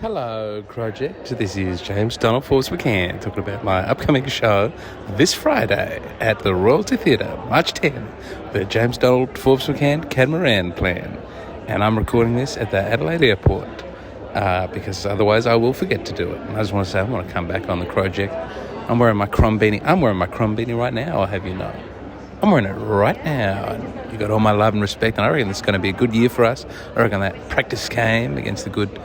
Hello, Crowject. This is James Donald Forbes McCann talking about my upcoming show this Friday at the Royalty Theatre, March 10, the James Donald Forbes McCann Catamaran Plan. And I'm recording this at the Adelaide Airport because otherwise I will forget to do it. And I just want to say I want to come back on the Crowject. I'm wearing my Crum beanie. I'm wearing my Crum beanie right now, I'll have you know. I'm wearing it right now. And you got all my love and respect, and I reckon this is going to be a good year for us. I reckon that practice game against the good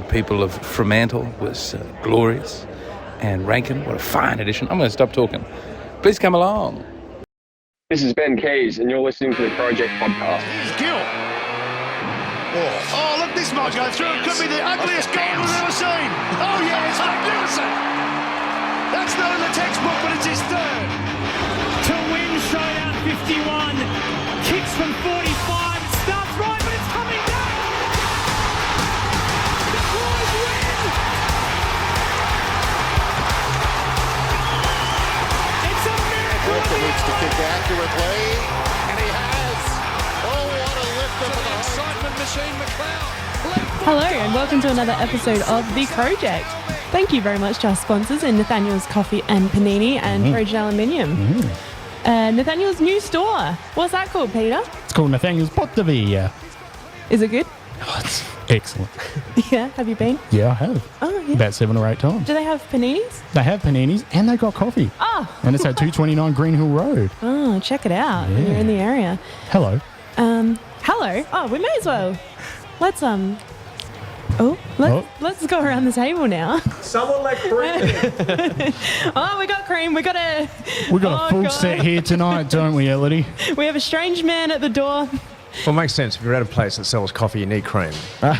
people of Fremantle was glorious. And Rankin, what a fine edition. I'm going to stop talking. Please come along. This is Ben Keys, and you're listening to the Crowject podcast. Here's Gill. Oh, look, this might go through. It could be the ugliest goal we've ever seen. Oh, yeah, it's magnificent. That's not in the textbook, but it's his third. To win showdown 51. Kicks from 45. Starts right, but it's coming down. The Crows win. It's a miracle. Walker needs to kick accurately, and he has. Oh, what a lift of the excitement machine, McLeod. Hello and welcome to another episode of The Crowject. Thank you very much to our sponsors in Nathaniel's Coffee and Panini and Crowject Aluminium. Nathaniel's new store. What's that called, Peter? It's called Nathaniel's Potteria. Is it good? Oh, it's excellent. Yeah, have you been? Yeah, I have. Oh, yeah. About 7 or 8 times. Do they have paninis? They have paninis and they got coffee. Oh. And it's at 229 Green Hill Road. Oh, check it out when you're in the area. Hello. Hello. Oh, we may as well. Let's let's go around the table now. Someone like cream. Oh, we got cream. We got a full God. set here tonight, don't we, Elodie? We have a strange man at the door. Well, it makes sense. If you're at a place that sells coffee, you need cream. You We're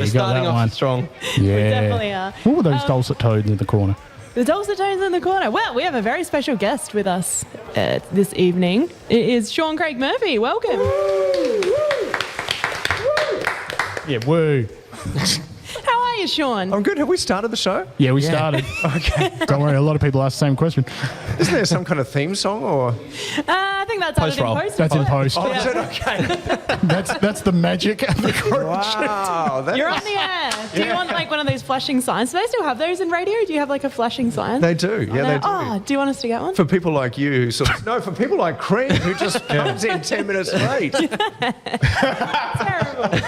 got starting that off one. strong. Yeah. We definitely are. What were those dulcet tones in the corner? The dulcet tones in the corner. Well, we have a very special guest with us this evening. It is Sean Craig Murphy. Welcome. Yeah, woo. How are you, Sean? I'm good. Have we started the show? Yeah, we started. Okay. Don't worry, a lot of people ask the same question. Isn't there some kind of theme song or? I think that's added in post. That's in post. Oh, is it? Okay. That's the magic of the Crowject. Wow. That You're is- on the air. Do you want like one of those flashing signs? Do they still have those in radio? Do you have like a flashing sign? They do. Yeah, they do. Oh, do you want us to get one? For people like you who sort of, no, for people like Cream who just comes in 10 minutes late. Terrible.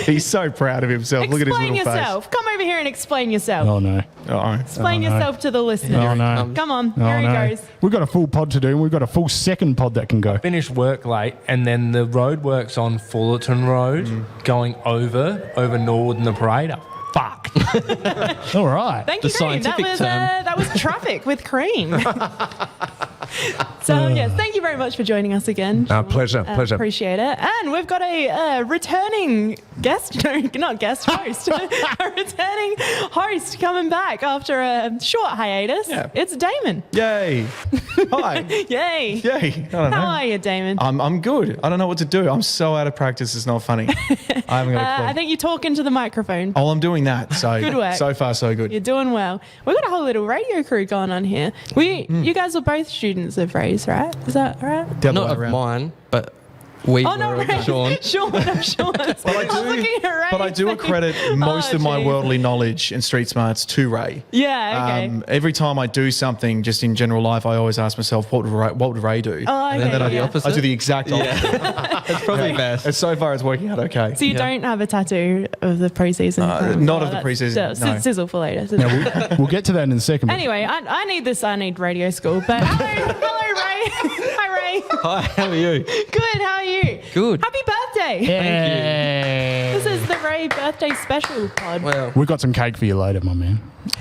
He's so proud of himself. Look at his Explain little yourself. Come over here and explain yourself. Oh, no. face. Oh, Explain yourself to the listener. Oh, no. Come on. Oh, Here he no. goes. We've got a full pod to do, and we've got a full second pod that can go. Finished work late, and then the road works on Fullerton Road, going over Norwood and the Parade. Fucked. All right. Thank you, Cream. That was traffic with Cream. So, yes, thank you very much for joining us again. Pleasure. Appreciate it. And we've got a returning guest, no, not guest, host. A returning host coming back after a short hiatus. Yeah. It's Damon. Yay. Hi. Yay. Yay. I don't know. How are you, Damon? I'm good. I don't know what to do. I'm so out of practice, it's not funny. I haven't got a clue. I think you talk into the microphone. Oh, I'm doing that. So Good work. So far, so good. You're doing well. We've got a whole little radio crew going on here. You guys are both students of Ray's, right? Is that right? The other Not way of around. mine, but we Oh, no, were Ray. Sean. Sean. I was looking at Ray. But I do accredit most of my geez. worldly knowledge and street smarts to Ray. Yeah, okay. Every time I do something, just in general life, I always ask myself, what would Ray do? Oh, okay. And then I do the yeah. opposite. I do the exact opposite. That's probably best. And so far, it's working out okay. So you don't have a tattoo of the preseason? not of the preseason, no. Sizzle for later. Now, we'll get to that in a second. but- Anyway, I need this. I need radio school. But hello, Ray. Hi, Ray. Hi, how are you? Good. How are you? Good. Happy birthday. Yeah. This is the Ray birthday special pod. Well, We've got some cake for you later, my man.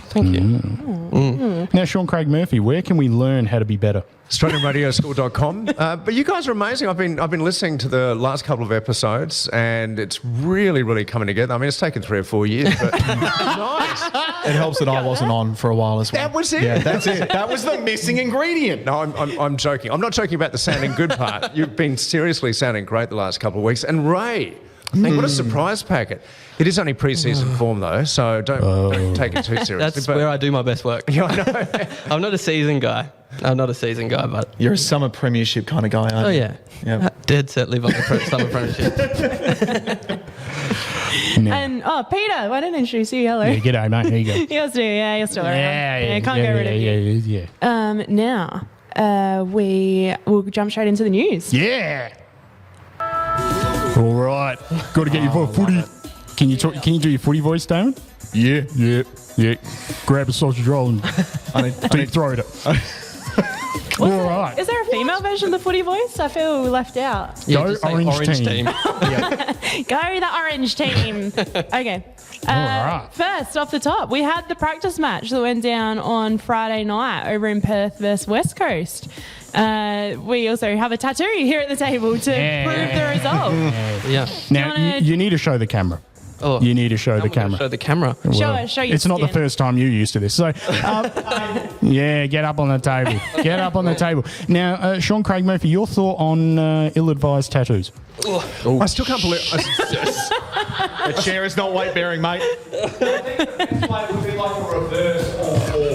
thank you. Now, Sean Craig Murphy, where can we learn how to be better? AustralianRadioschool.com. But you guys are amazing. I've been listening to the last couple of episodes, and it's really coming together. I mean, it's taken 3 or 4 years, but nice. It helps that I wasn't on for a while as well. That was it. Yeah, that's it. That was the missing ingredient. No, I'm joking. I'm not joking about the sounding good part. You've been seriously sounding great the last couple of weeks. And Ray, What a surprise packet. It is only pre-season form, though, so don't take it too seriously. That's where I do my best work. Yeah, I know. I'm not a season guy. But You're a summer premiership kind of guy, aren't you? Yep. Dead set live on the summer premiership. And Peter, why don't I introduce you? Hello. Yeah, g'day, mate. Here you go. You're still around. Yeah, Can't get rid of you. Now, we'll jump straight into the news. Yeah. All right. Got to get you for a footy. Can you do your footy voice, Damon? Yeah. Grab a sausage roll and deep throat it. All right. Is there a female version of the footy voice? I feel left out. Go just say orange team. Go the orange team. Okay. right. First, off the top, we had the practice match that went down on Friday night over in Perth versus West Coast. We also have a tattoo here at the table to prove the result. Yeah. Now, you need to show the camera. Oh, you need to show the camera. Show the camera. Show your It's not the first time you're used to this. So, get up on the table. Get up on the table. Now, Sean Craig Murphy, your thought on ill-advised tattoos? I still can't believe... The chair is not weight bearing, mate.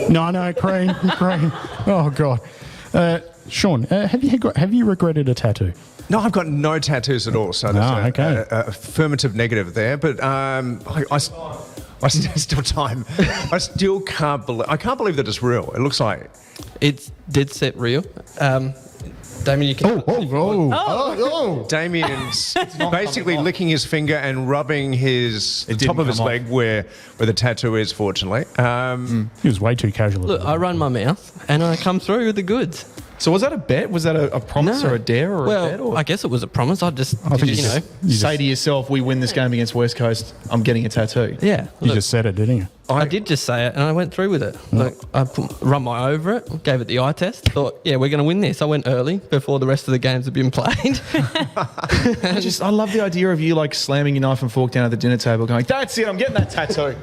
No, cream. Oh, God. Sean, have you regretted a tattoo? No, I've got no tattoos at all, so that's okay. a affirmative negative there. But I still time. I still can't believe that it's real. It looks like It's dead set real. Damien, you can... Damien's basically licking his finger and rubbing the top of his leg where the tattoo is, fortunately. He was way too casual. Look, I run my mouth and I come through with the goods. So was that a bet? Was that a promise or a dare or a bet? Well, I guess it was a promise. I think you say to yourself, we win this game against West Coast, I'm getting a tattoo. Yeah. You just said it, didn't you? I did just say it and I went through with it. Like, I run my eye over it, gave it the eye test, thought, we're going to win this. I went early before the rest of the games had been played. I love the idea of you like slamming your knife and fork down at the dinner table going, that's it, I'm getting that tattoo.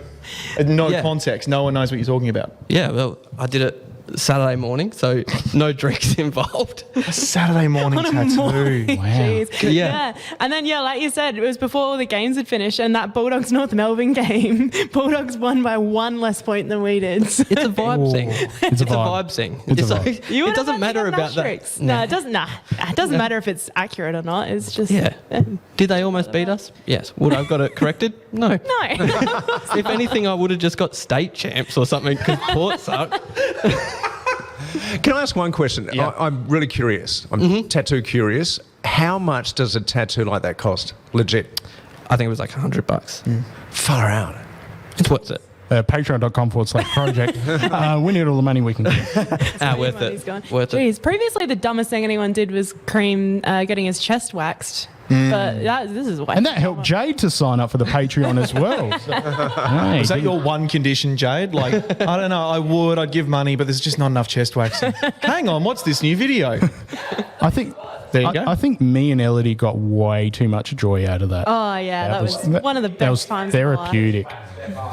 No context. No one knows what you're talking about. Yeah, well, I did it Saturday morning, so no drinks involved. A Saturday morning tattoo. Wow. Jeez. Yeah. And then, like you said, it was before all the games had finished, and that Bulldogs North Melbourne game, Bulldogs won by 1 less point than we did. It's a vibe thing. It's a vibe thing. It's a vibe. Like, You it doesn't matter about that. No, it doesn't. It doesn't matter if it's accurate or not. It's just Did they almost beat us? Yes. Would I have got it corrected? No. No. If anything, I would have just got state champs or something because Port suck. Can I ask one question? Yeah. I'm really curious. I'm tattoo curious. How much does a tattoo like that cost? Legit. I think it was like $100. Far out. It's worth it. Patreon.com/Crowject. We need all the money we can get. Worth Money's it. gone. Worth it. Jeez, previously the dumbest thing anyone did was Cream getting his chest waxed. But this is way. And that helped Jade to sign up for the Patreon as well. So, hey, Was that your one condition, Jade? Like, I don't know, I'd give money, but there's just not enough chest waxing. Hang on, what's this new video? I think... There you go. I think me and Elodie got way too much joy out of that. Oh, yeah, that was one of the best That was times therapeutic.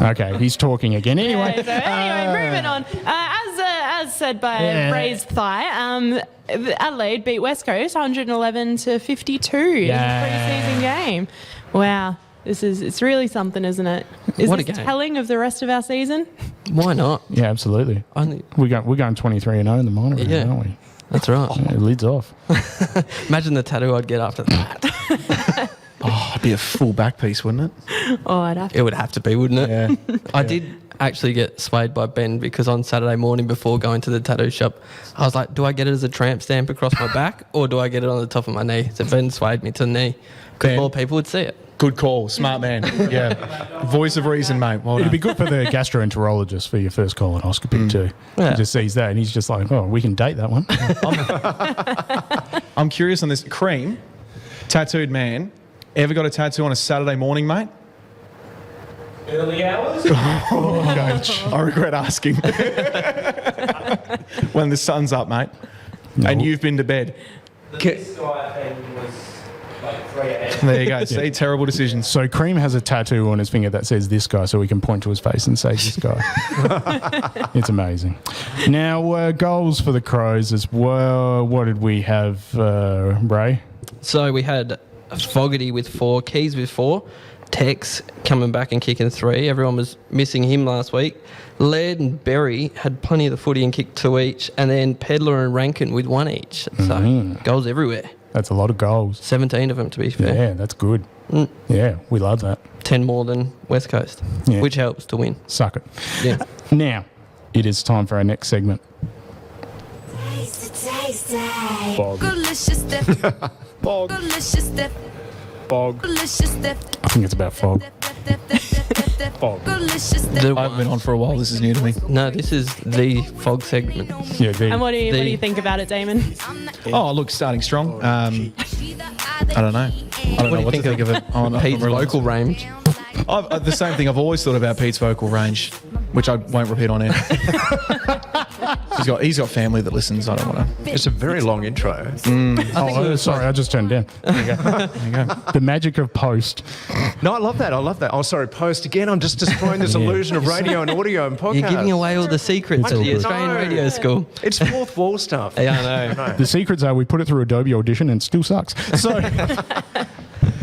Okay, he's talking again. Anyway. Moving on. As said by Raised Thigh, Adelaide beat West Coast 111-52 in the preseason game. Wow. It's really something, isn't it? Is What a this game. telling of the rest of our season? Why not? Yeah, absolutely. We're going 23-0 in the minor, aren't we? That's right. Yeah, lid's off. Imagine the tattoo I'd get after that. It'd be a full back piece, wouldn't it? Oh, I'd have to. It would have to be, wouldn't it? Yeah. I did actually get swayed by Ben because on Saturday morning before going to the tattoo shop, I was like, do I get it as a tramp stamp across my back or do I get it on the top of my knee? So Ben swayed me to the knee because more people would see it. Good call. Smart man. Yeah. Voice of reason, mate. Well It'd done. be good for the gastroenterologist for your first colonoscopy too. Yeah. He just sees that and he's just like, we can date that one. I'm curious on this. Cream, tattooed man, ever got a tattoo on a Saturday morning, mate? Early hours? I regret asking. When the sun's up, mate. No. And you've been to bed. This guy, I think, was like 3 a.m. There you go. See, terrible decisions. So Cream has a tattoo on his finger that says this guy so we can point to his face and say this guy. It's amazing. Now, goals for the Crows as well. What did we have, Ray? So we had Fogarty with 4, Keys with 4, Tex coming back and kicking 3. Everyone was missing him last week. Laird and Berry had plenty of the footy and kicked 2 each, and then Pedler and Rankin with 1 each. So goals everywhere. That's a lot of goals. 17 of them, to be fair. Yeah, that's good. Yeah, we love that. 10 more than West Coast, which helps to win. Suck it. Yeah. Now, it is time for our next segment. Fog. Bog. Bog. I think it's about fog. Fog. The I haven't been on for a while. This is new to me. No, this is the fog segment. Yeah, And what do you think about it, Damon? Oh, look, starting strong. I don't know. I don't know what to think of it. Oh, no, Pete's I'm really vocal range. the same thing I've always thought about Pete's vocal range, which I won't repeat on air. He's got family that listens. I don't want to. It's a very long intro. Sorry, I just turned down. There you go. The magic of post. No, I love that. Oh, sorry, post again. I'm just destroying this illusion of radio and audio and podcast. You're giving away all the secrets of the good. Australian radio school. It's fourth wall stuff. Yeah, I know. The secrets are we put it through Adobe Audition and it still sucks. So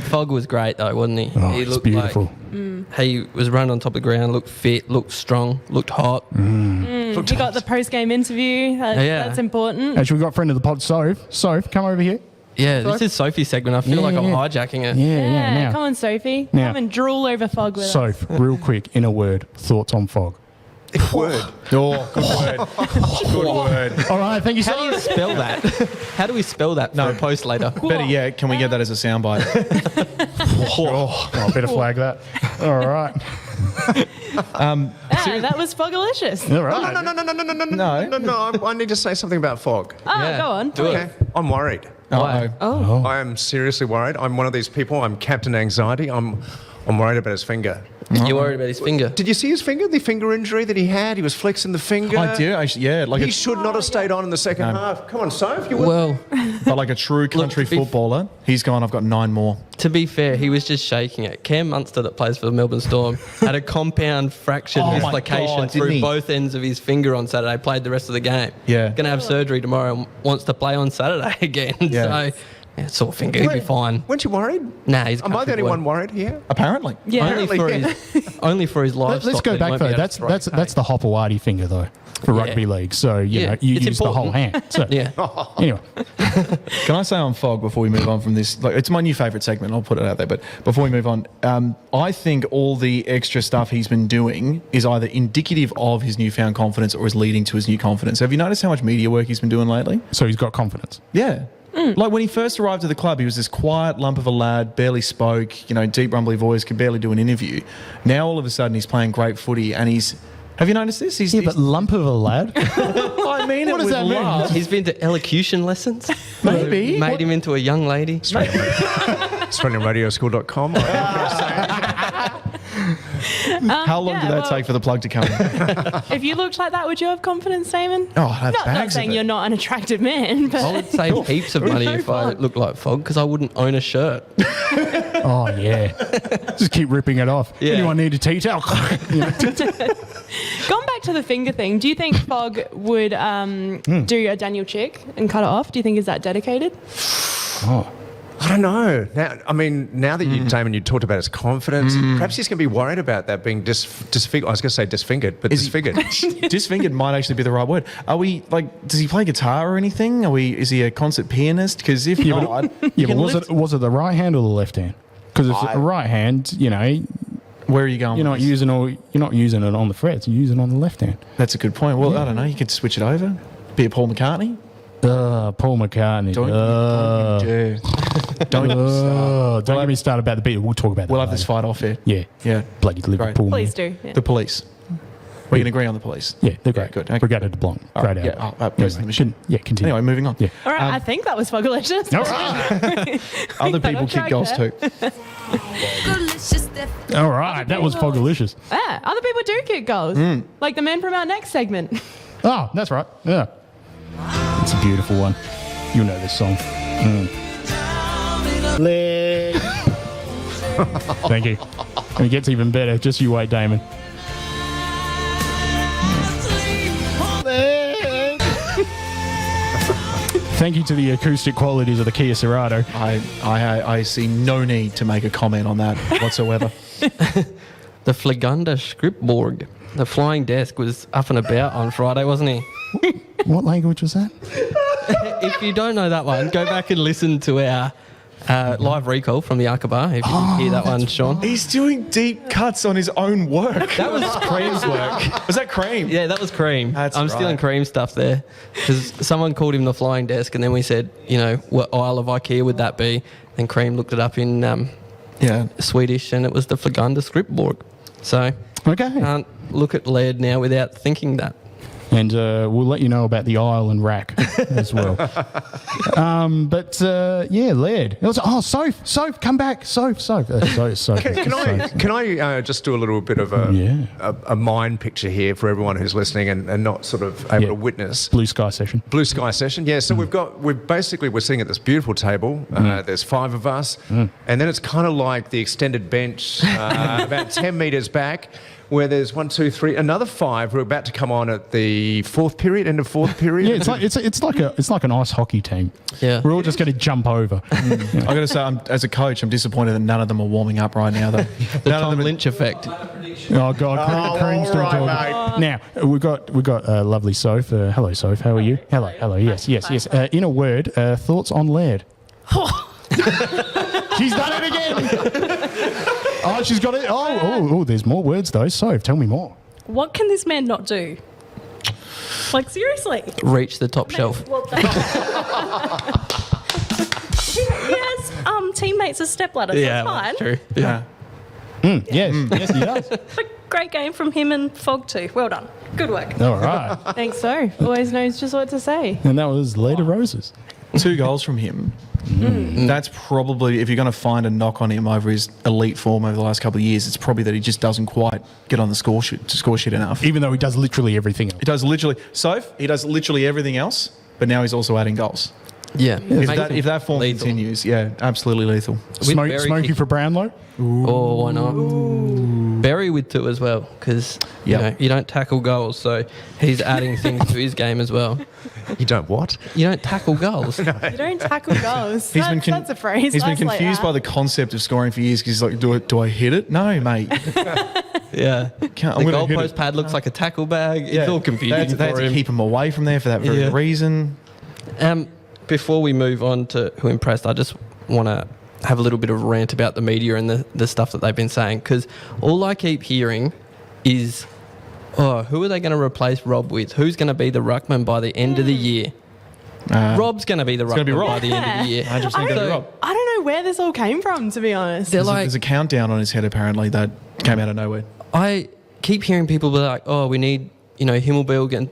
Fog was great though, wasn't he? Oh, He it's looked beautiful. like he was running on top of the ground, looked fit, looked strong, looked hot. He got the post-game interview. That's important. Actually, we got friend of the pod, Soph, come over here. Yeah, this is Sophie's segment. I feel like I'm hijacking it. Yeah. Now, Come on, Sophie. Now. Come and drool over Fog with us. Soph, real quick, in a word, thoughts on fog. Word. Oh, good word. Good word. All right, thank you, How do you Soph. spell that? How do we spell that for a post later? Better yet, can we get that as a soundbite? I better flag that. All right. That was Fogalicious. All right. No. I need to say something about fog. Oh, Yeah. go on. Do it. Okay, I'm worried. Why? Oh. I am seriously worried. I'm one of these people. I'm Captain Anxiety. I'm worried about his finger. You're worried about his finger? Did you see his finger? The finger injury that he had? He was flexing the finger. I did. Yeah, like He should not have stayed on in the second half. Come on, Soph. You would. Well, but like a true country to be- footballer, he's gone. I've got 9 more. to be fair, he was just shaking it. Cam Munster, that plays for the Melbourne Storm, had a compound fractured Oh my dislocation God, didn't through he? both ends of his finger on Saturday. Played the rest of the game. Yeah. Going to have surgery tomorrow and wants to play on Saturday again. Yeah. So, yeah, sore finger. He'll be fine. Weren't you worried? Nah, he's Am I the only one worried here? Apparently. Yeah. Only for his livestock. Let's go that he back won't be though. able to That's throw. the Hopewadi finger though for Yeah. rugby league. So you Yeah, know you it's use the whole important. hand. So Yeah. anyway, Can I say on fog before we move on from this? Like, it's my new favourite segment. I'll put it out there. But before we move on, I think all the extra stuff he's been doing is either indicative of his newfound confidence or is leading to his new confidence. Have you noticed how much media work he's been doing lately? so he's got confidence. Yeah. Like when he first arrived at the club, he was this quiet lump of a lad, barely spoke, deep rumbly voice, could barely do an interview. Now all of a sudden he's playing great footy and he's... Have you noticed this? Yeah, but lump of a lad. I mean it What does with that mean? love. He's been to elocution lessons. Maybe. Made him into a young lady. AustralianRadioschool.com. How long did that take for the plug to come in? If you looked like that, would you have confidence, Damon? Oh, I have Not bags saying of it. you're not an attractive man, but I would save heaps of money if I looked like Fog because I wouldn't own a shirt. Oh yeah, just keep ripping it off. Yeah. Anyone need a tea towel? You know? Going back to the finger thing, do you think Fog would do a Daniel Chick and cut it off? Do you think is that dedicated? Oh. I don't know. Now that you, Damon, you talked about his confidence, perhaps he's going to be worried about that being disfigured. I was going to say disfigured, but disfigured. Disfingered might actually be the right word. Are we does he play guitar or anything? Is he a concert pianist? Because if not, Yeah, but was it the right hand or the left hand? Because if it's the right hand, where are you going? you're not using it on the frets. You're using it on the left hand. That's a good point. Well, I don't know. You could switch it over. Be a Paul McCartney. Paul McCartney. Don't Don't get me started about the beat. We'll talk about that. We'll have later. this fight off here. Yeah. Yeah. Bloody Liverpool. man. Please do. Yeah. The police. We can agree on the police. Yeah, they're great. Good. Regretted de Blanc. All Great right, yeah. album. Rest in the machine. Continue. Anyway, moving on. Yeah. All right, I think that was Fogalicious. All right. Other people kick goals too. All right. That was Fogalicious. Yeah, other people do kick goals, like the men from our next segment. Oh, that's right. Yeah. It's a beautiful one. You know this song. Thank you. And it gets even better. Just you wait, Damon. Thank you to the acoustic qualities of the Kia Cerato. I see no need to make a comment on that whatsoever. The Flegunda Scriptborg, the flying desk, was up and about on Friday, wasn't he? What language was that? If you don't know that one, go back and listen to our live recall from the Aqaba, if you can hear that one, Sean. He's doing deep cuts on his own work. That was Cream's work. Was that Cream? Yeah, that was Cream. I'm stealing Cream stuff there. Because someone called him the flying desk, and then we said, what Isle of Ikea would that be? And Cream looked it up in Swedish, and it was the Flegunda Scriptborg. So, can't look at Laird now without thinking that. And we'll let you know about the aisle and rack as well. Laird. It was, Soph, come back. Soph. Can I just do a little bit of a mind picture here for everyone who's listening and not sort of able to witness? Blue sky session. Yeah, so we're sitting at this beautiful table. There's 5 of us. And then it's kind of like the extended bench about 10 metres back, where there's 1, 2, 3, another 5 who are about to come on at the end of fourth period. Yeah, it's like an ice hockey team. Yeah, we're all just going to jump over. I got to say, as a coach, I'm disappointed that none of them are warming up right now. Though the Tom Lynch effect. Oh God, Cream's still talking. Now we've got lovely Soph. Hello, Soph. How are you? Hello. Yes. In a word, thoughts on Laird? She's done it again. Oh, she's got it. Oh, there's more words though. Soph, tell me more. What can this man not do? Like, seriously? Reach the top shelf. Well, he has teammates as stepladders. Yeah, that's fine. true. Yeah. Yes, he does. A great game from him and Fog too. Well done. Good work. All right. Thanks, so. Always knows just what to say. And that was Leda Roses. 2 goals from him. That's probably, if you're going to find a knock on him over his elite form over the last couple of years, it's probably that he just doesn't quite get on the score sheet enough. Even though he does literally everything else. He does literally everything else, but now he's also adding goals. Yeah. If that form continues, absolutely lethal. Smoky for Brownlow? Oh, why not? Berry with 2 as well, because you don't tackle goals, so he's adding things to his game as well. You don't what? You don't tackle goals. You don't tackle goals. That's a phrase. He's been confused by the concept of scoring for years because he's like, do I hit it? No, mate. Yeah. The goalpost pad looks like a tackle bag. It's all confusing. They had to keep him away from there for that very reason. Before we move on to who impressed, I just want to have a little bit of a rant about the media and the stuff that they've been saying, because all I keep hearing is, who are they going to replace Rob with? Who's going to be the ruckman by the end of the year? Rob's going to be the ruckman by the end of the year. 100% going to be Rob. I don't know where this all came from, to be honest. There's a countdown on his head, apparently, that came out of nowhere. I keep hearing people be like, we need Himmelberg and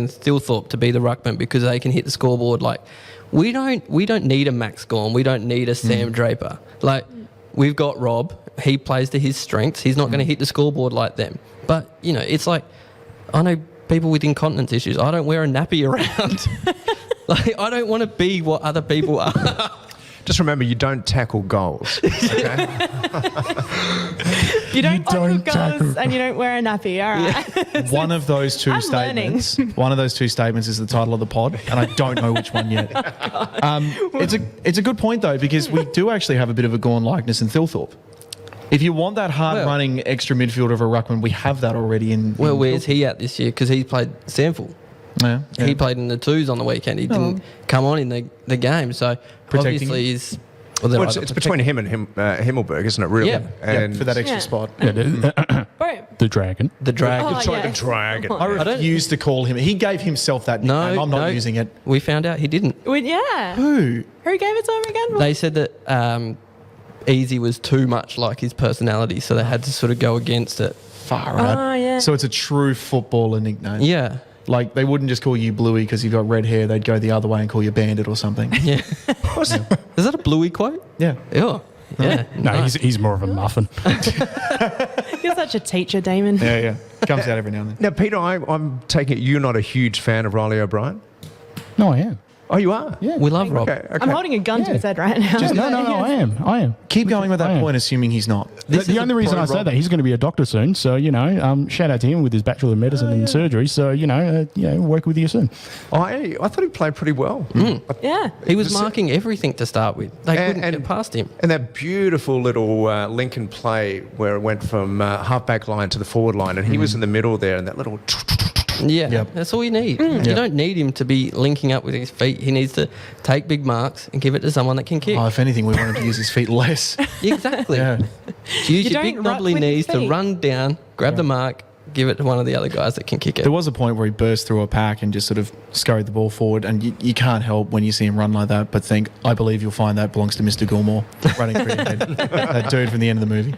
Thilthorpe to be the ruckman because they can hit the scoreboard. Like, we don't need a Max Gorn. We don't need a Sam Draper. Like, we've got Rob. He plays to his strengths. He's not going to hit the scoreboard like them. But, it's like, I know people with incontinence issues. I don't wear a nappy around. Like, I don't want to be what other people are. Just remember, you don't tackle goals. Okay? You don't tackle goals and you don't wear a nappy. All right. Yeah. One of those two statements. One of those 2 statements is the title of the pod, and I don't know which one yet. It's a good point though, because we do actually have a bit of a Gorn likeness in Thilthorpe. If you want that hard-running extra midfielder of a ruckman, we have that already in. Well, where's he at this year? Because he played Samful. Yeah. He played in the 2s on the weekend. He didn't come on in the game, so obviously he's. Well, it's between him and Himmelberg, isn't it? Really? Yeah. And for that extra spot. The Dragon. The Dragon. The Dragon. I refuse to call him. He gave himself that nickname. I'm not using it. We found out he didn't. Who? Who gave it to him again? They said that Easy was too much like his personality, so they had to sort of go against it. Far out. Oh, yeah. So it's a true footballer nickname. Yeah. Like, they wouldn't just call you Bluey because you've got red hair. They'd go the other way and call you Bandit or something. Yeah. Is that a Bluey quote? Yeah. Oh. Yeah. No, he's more of a muffin. You're such a teacher, Damon. Yeah. Comes out every now and then. Now, Peter, I'm taking it you're not a huge fan of Riley O'Brien? No, I am. Oh, you are? Yeah. We love Rob. Okay. I'm holding a gun to his head right now. No, I am. Keep going with that point, assuming he's not. The only reason I say that, he's going to be a doctor soon. So, shout out to him with his Bachelor of Medicine and Surgery. So, work with you soon. I thought he played pretty well. Yeah. He was marking everything to start with. They couldn't get past him. And that beautiful little Lincoln play where it went from half-back line to the forward line, and he was in the middle there, and that little... Yeah, that's all you need. You don't need him to be linking up with his feet. He needs to take big marks and give it to someone that can kick. Oh, if anything, we want him to use his feet less. Exactly. Yeah. Use your don't big ruck knobbly with your knees to feet. run down, grab the mark, give it to one of the other guys that can kick it. There was a point where he burst through a pack and just sort of scurried the ball forward, and you can't help when you see him run like that but think, I believe you'll find that belongs to Mr. Gilmore running through your head. That dude from the end of the movie.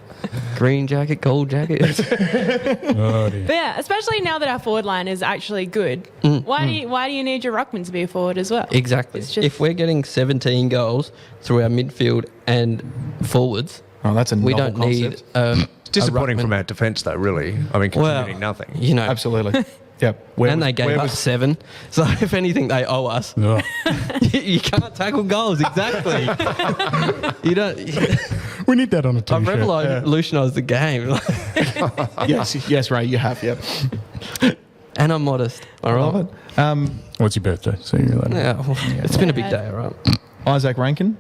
Green jacket, gold jacket. Oh, dear. But yeah, especially now that our forward line is actually good. Why do you need your ruckman to be a forward as well? Exactly. It's just- If we're getting 17 goals through our midfield and forwards, Oh, that's a we novel don't need concept. Disappointing ruckman. from our defence, though, really. I mean, contributing nothing. You know, Absolutely. Yeah. and they gave us 7. So if anything, they owe us. Oh. You can't tackle goals. Exactly. You don't. We need that on a t-shirt. I've revolutionised the game, Yes, Ray, you have, yep. and I'm modest. All right. Love it. What's your birthday? So you're like, Yeah, well, it's been a big day, all right. Isaac Rankin.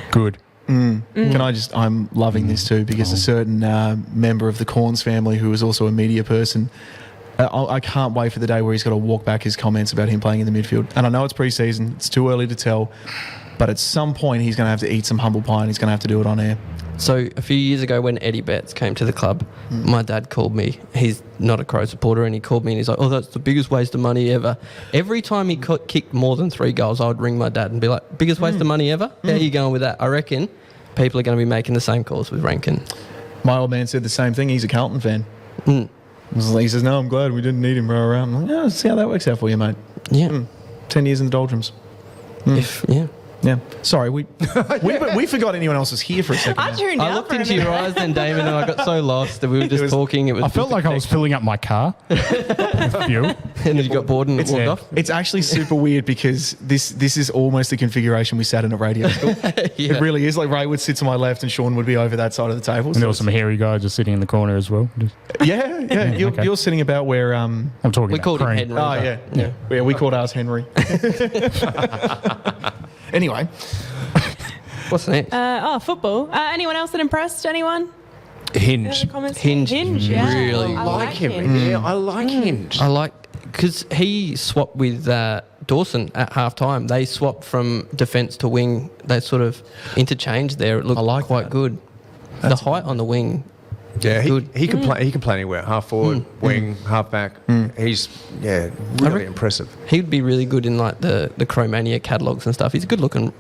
good. Can I just, I'm loving this too, because a certain member of the Corns family who is also a media person, I can't wait for the day where he's got to walk back his comments about him playing in the midfield. And I know it's pre-season, it's too early to tell, but at some point he's going to have to eat some humble pie and he's going to have to do it on air. So a few years ago when Eddie Betts came to the club, my dad called me. He's not a Crow supporter, and he called me and he's like, oh, that's the biggest waste of money ever. Every time he kicked more than 3 goals, I would ring my dad and be like, biggest waste of money ever? How are you going with that? I reckon people are going to be making the same calls with Rankin. My old man said the same thing. He's a Carlton fan. He says, no, I'm glad we didn't need him row around. I'm like, yeah, let's see how that works out for you, mate. Yeah. 10 years in the doldrums. Yeah. Sorry, we forgot anyone else was here for a second. I tuned I out looked for a into your minute. eyes then, Damon, and I got so lost that we were just talking. It was I felt like I was filling up my car with fuel. and then you got bored and it walked off. It's actually super weird because this is almost the configuration we sat in at radio school. Yeah. It really is. Like Ray would sit to my left and Sean would be over that side of the table. And there was some hairy guy just sitting in the corner as well. Yeah. You're sitting about where I'm talking We about called him cream. Henry. Oh yeah. We called ours Henry. Anyway, What's next? Football. Anyone else that impressed anyone? Hinge. Comments? Hinge, yeah. really I like him. Hinge. Yeah, I like Hinge. I like because he swapped with Dawson at half time. They swapped from defence to wing. They sort of interchanged there. It looked quite good. The height on the wing. Yeah, good. he can play. He can play anywhere. Half forward, wing, half back. He's really impressive. He'd be really good in like the Crowmania catalogues and stuff. He's a good looking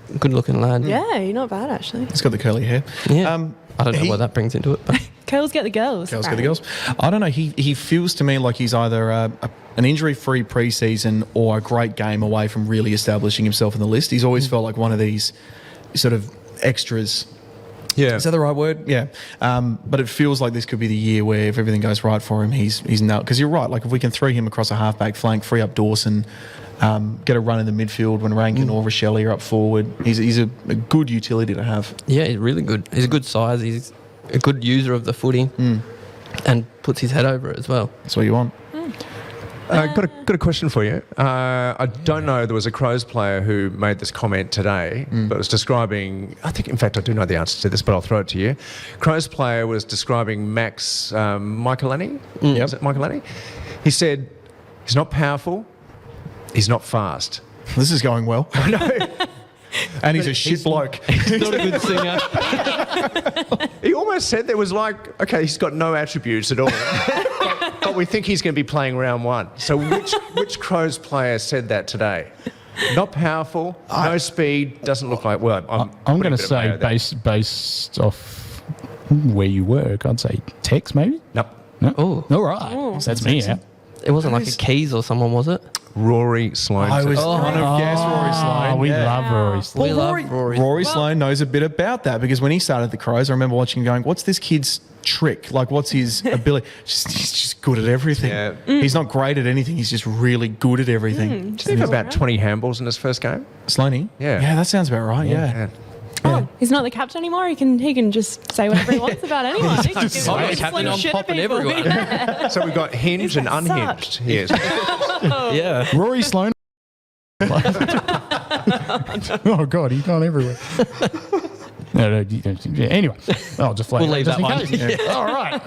lad. Yeah, you're not bad actually. he's got the curly hair. Yeah. I don't know what that brings into it, but Girls get the girls. Girls get the girls. I don't know. He feels to me like he's either an injury-free pre-season or a great game away from really establishing himself in the list. He's always felt like one of these sort of extras. Yeah. Is that the right word? Yeah. But it feels like this could be the year where if everything goes right for him, he's now. Because you're right. Like if we can throw him across a half-back flank, free up Dawson, get a run in the midfield when Rankin or Rochelle are up forward. He's a good utility to have. yeah, he's really good. He's a good size. He's a good user of the footy and puts his head over it as well. That's what you want. Got a question for you. I don't know. There was a Crows player who made this comment today, but was describing. I think, in fact, I do know the answer to this, but I'll throw it to you. Crows player was describing Max Michelani. Is it Michelani? He said he's not powerful. He's not fast. This is going well. I know. And he's a shit bloke. He's not a good singer. He almost said there was like, okay, he's got no attributes at all. but we think he's going to be playing round 1. So which Crows player said that today? Not powerful, no speed, doesn't look like... Well, I'm going to say based off where you work, I'd say Tex maybe? Nope. No? Oh. All right. That's me, yeah. It wasn't like a Keys or someone, was it? Rory Sloane. I was says. going to guess Rory Sloane. We yeah. love Rory Sloane. We love Rory. Rory Sloane knows a bit about that because when he started the Crows, I remember watching him going, what's this kid's trick? Like, what's his ability? He's just good at everything. Yeah. He's not great at anything. He's just really good at everything. Did he have about 20 handballs in his first game? Sloaney? Yeah. Yeah, that sounds about right, yeah. Oh, he's not the captain anymore. He can just say whatever he wants about anyone. He can I'm the captain, I'm popping everyone. Yeah. So we've got hinged and Suck. unhinged. Yes. Yeah. Rory Sloane. Oh, God, he's gone everywhere. Anyway, I'll just We'll leave that one. All right.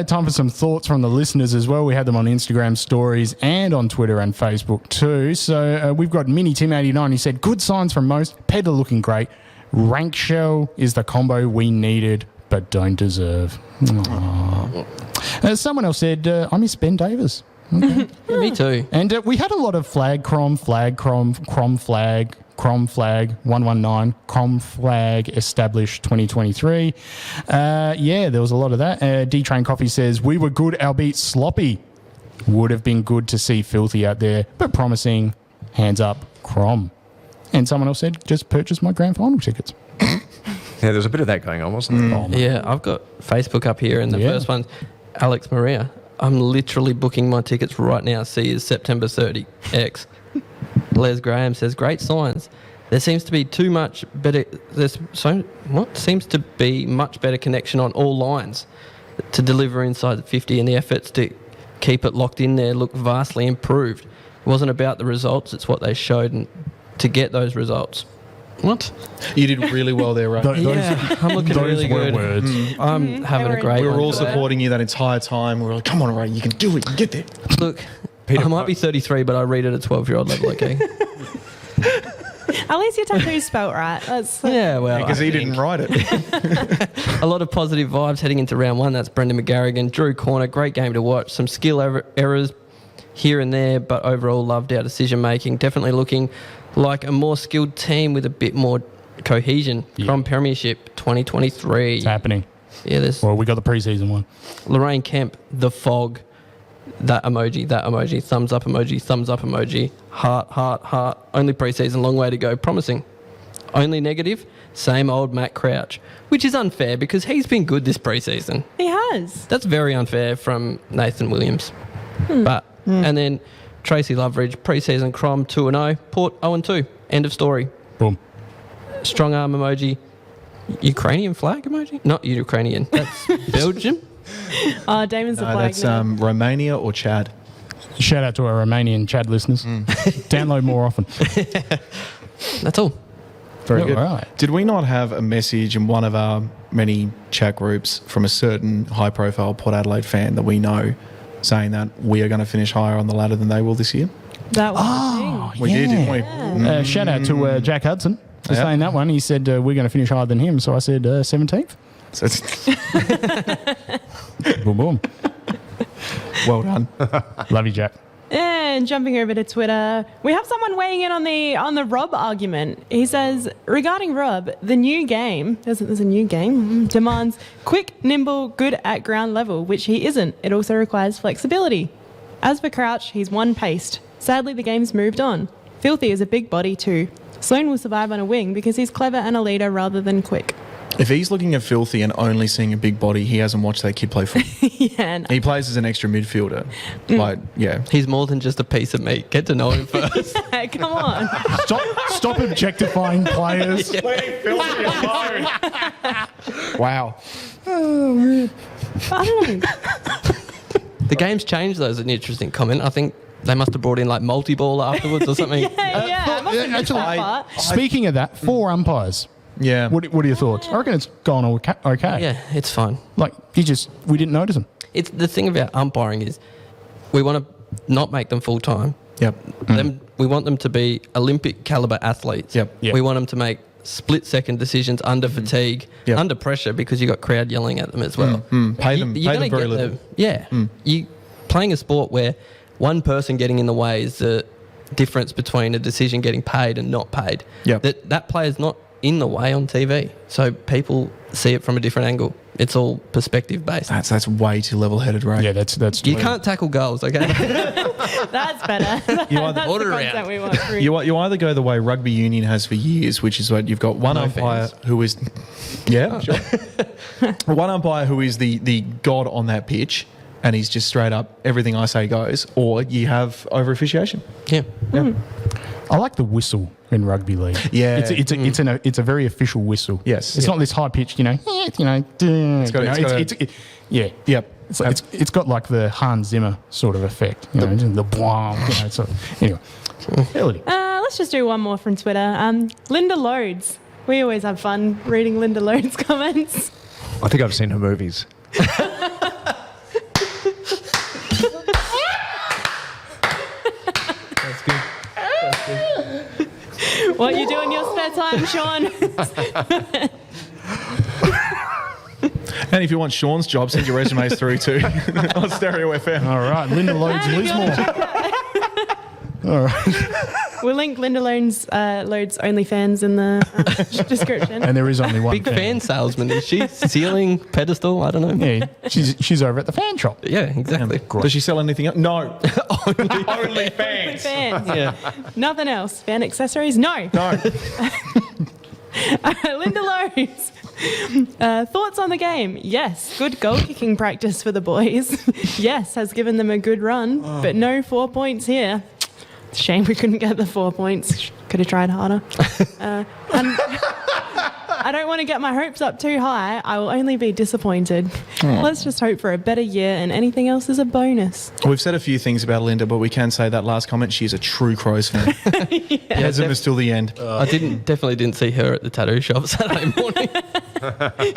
Time for some thoughts from the listeners as well. We had them on Instagram stories and on Twitter and Facebook too. So we've got Mini Tim 89. He said, good signs from most. Pedder looking great. Rank Shell is the combo we needed but don't deserve. Someone else said, I miss Ben Davis. Okay. Yeah, me too. And we had a lot of flag, crom, flag, 119, crom flag established 2023. Yeah, there was a lot of that. D-Train Coffee says, we were good, albeit sloppy. Would have been good to see Filthy out there, but promising. Hands up, crom. And someone else said, just purchase my grand final tickets. Yeah, there's a bit of that going on, wasn't there? Yeah, I've got Facebook up here, and the first one's Alex Maria. I'm literally booking my tickets right now. See is September 30. X. Les Graham says, great signs. There seems to be too much better. Seems to be much better connection on all lines to deliver inside the 50, and the efforts to keep it locked in there look vastly improved. It wasn't about the results; it's what they showed and to get those results. What? You did really well there, Ray. Yeah, I'm looking really were good. words. I'm having a great We were one all today. supporting you that entire time. We were like, come on, Ray, you can do it. You can get there. Look, I might be 33, but I read at a 12-year-old level, okay? At least your tattoo's spelt right. That's Yeah, well, Because I he think didn't write it. a lot of positive vibes heading into round one. That's Brendan McGarrigan, Drew Corner, great game to watch. Some skill errors here and there, but overall loved our decision making. Definitely looking like a more skilled team with a bit more cohesion. From Premiership 2023. It's happening. Yeah, there's Well, we got the preseason one. Lorraine Kemp, the fog, that emoji, thumbs up emoji, heart, only preseason, long way to go, promising. Only negative, same old Matt Crouch, which is unfair because he's been good this preseason. he has. That's very unfair from Nathan Williams. And then Tracy Loveridge, preseason Crom 2-0, Port 0-2, end of story. Boom. Strong arm emoji, Ukrainian flag emoji? Not Ukrainian, that's Belgium. Oh, Damon's the No, flag that's now. Romania or Chad. Shout out to our Romanian Chad listeners. Download more often. That's all. Very All good. right. Did we not have a message in one of our many chat groups from a certain high-profile Port Adelaide fan that we know saying that we are going to finish higher on the ladder than they will this year? That was the thing. We did, didn't we? Shout out to Jack Hudson for saying that one. He said we're going to finish higher than him, so I said 17th. So it's Boom, boom. well done. Love you, Jack. And jumping over to Twitter, we have someone weighing in on the Rob argument. He says, regarding Rob, the new game, there's a new game, demands quick, nimble, good at ground level, which he isn't. It also requires flexibility. As for Crouch, he's one-paced. Sadly, the game's moved on. Filthy is a big body too. Sloane will survive on a wing because he's clever and a leader rather than quick. If he's looking at Filthy and only seeing a big body, he hasn't watched that kid play football. Yeah, no. He plays as an extra midfielder. Like, yeah. He's more than just a piece of meat. Get to know him first. Come on. Stop objectifying players. Wow. I don't know. The game's changed, though, is an interesting comment. I think they must have brought in like multi-ball afterwards or something. Yeah, I must have missed that part. Speaking of that, 4 umpires. Yeah. What are your thoughts? I reckon it's gone okay. Yeah, it's fine. Like, we didn't notice them. It's the thing about umpiring is we want to not make them full-time. Yep. We want them to be Olympic caliber athletes. Yep. Yep. We want them to make split-second decisions under fatigue, Yep. under pressure, because you got crowd yelling at them as well. Pay them You're very gonna little. get Yeah. You playing a sport where one person getting in the way is the difference between a decision getting paid and not paid. Yep. That player's not in the way on TV, so people see it from a different angle. it's all perspective based. That's way too level-headed, right? Yeah, that's You can't tackle goals, okay? That's better. You That's order the around. concept we want. Through. You either go the way rugby union has for years, which is what you've got one No umpire fans. who is, yeah, sure, one umpire who is the god on that pitch, and he's just straight up everything I say goes, or you have over officiation. Yeah. I like the whistle in rugby league. Yeah. It's a very official whistle. Yes. It's not this high pitched, Yep. It's got like the Hans Zimmer sort of effect, the bwah, anyway. Ability. Let's just do one more from Twitter. Linda Loads. We always have fun reading Linda Loads' comments. I think I've seen her movies. That's good. What you do in your spare time, Sean? And if you want Sean's job, send your resumes through to on Stereo FM. All right, Linda Loads Lismore. All right. We'll link Linda Loads OnlyFans in the description. And there is only one Big fan salesman. Is she? Ceiling, pedestal? I don't know. Yeah, she's over at the fan shop. Yeah, exactly. Does she sell anything else? No. Only Fans. Yeah. Nothing else. Fan accessories? No. No. Linda Loads. Thoughts on the game? Yes. Good goal kicking practice for the boys. Yes, has given them a good run, but no 4 points here. Shame we couldn't get the 4 points. Could have tried harder. And I don't want to get my hopes up too high. I will only be disappointed. Let's just hope for a better year, and anything else is a bonus. We've said a few things about Linda, but we can say that last comment, she's a true Crows fan. Heads of us till the end. I definitely didn't see her at the tattoo shop Saturday morning.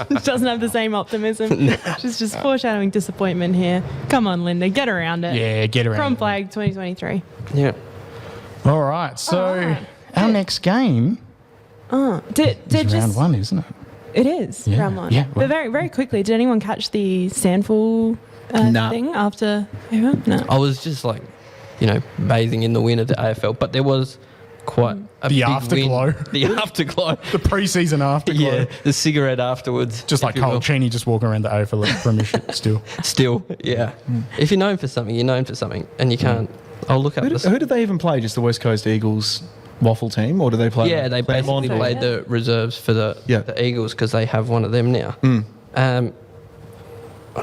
She doesn't have the same optimism. She's just foreshadowing disappointment here. Come on, Linda, get around it. Yeah, get around Crom it. flag 2023. Yeah. All right, so our next game is round one, isn't it? It is Yeah. round one. Yeah, well- But very, very quickly, did anyone catch the Sandful Nah. thing after? No. I was just bathing in the win of the AFL, but there was quite a The big afterglow. win. The afterglow. The pre-season afterglow. Yeah, the cigarette afterwards. Just like if you will. Cole Cheney just walking around the AFL premiership still. Still, yeah. If you're known for something, you're known for something, and you can't. I'll look up Who the. did they even play? Just the West Coast Eagles waffle team, or do they play? Yeah, they Claremont basically or- played the reserves for the Eagles because they have one of them now. I'm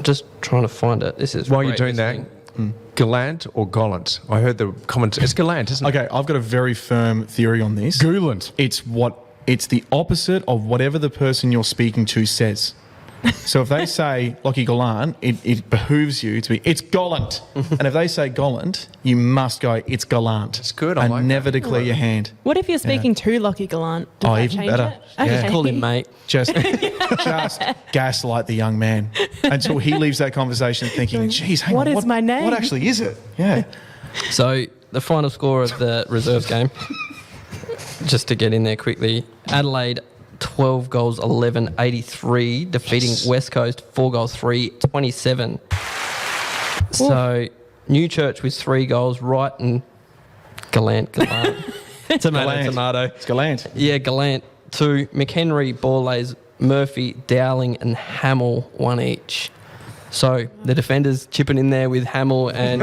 just trying to find it. This is While you're great doing that, listening. Gallant or Gollant? I heard the comment. It's Gallant, isn't it? Okay, I've got a very firm theory on this. Goolant. It's the opposite of whatever the person you're speaking to says. So if they say Lockie Gallant, it behooves you to be, it's Gollant. And if they say Gollant, you must go, it's Gallant. It's good, I And like that. never declare your hand. What if you're speaking to Lockie Gallant? Does that Even change better. it? Okay. Yeah. Call him mate. Just gaslight the young man until he leaves that conversation thinking, geez, hang What on. is my name? What actually is it? Yeah. So the final score of the reserves game, just to get in there quickly, Adelaide 12 goals 11-83, defeating West Coast 4 goals 3-27. So Newchurch with 3 goals, Wright and Gallant. Tomato. It's Gallant. Yeah, Gallant 2, McHenry, Borlays, Murphy, Dowling and Hamill 1 each. So the defenders chipping in there with Hamill and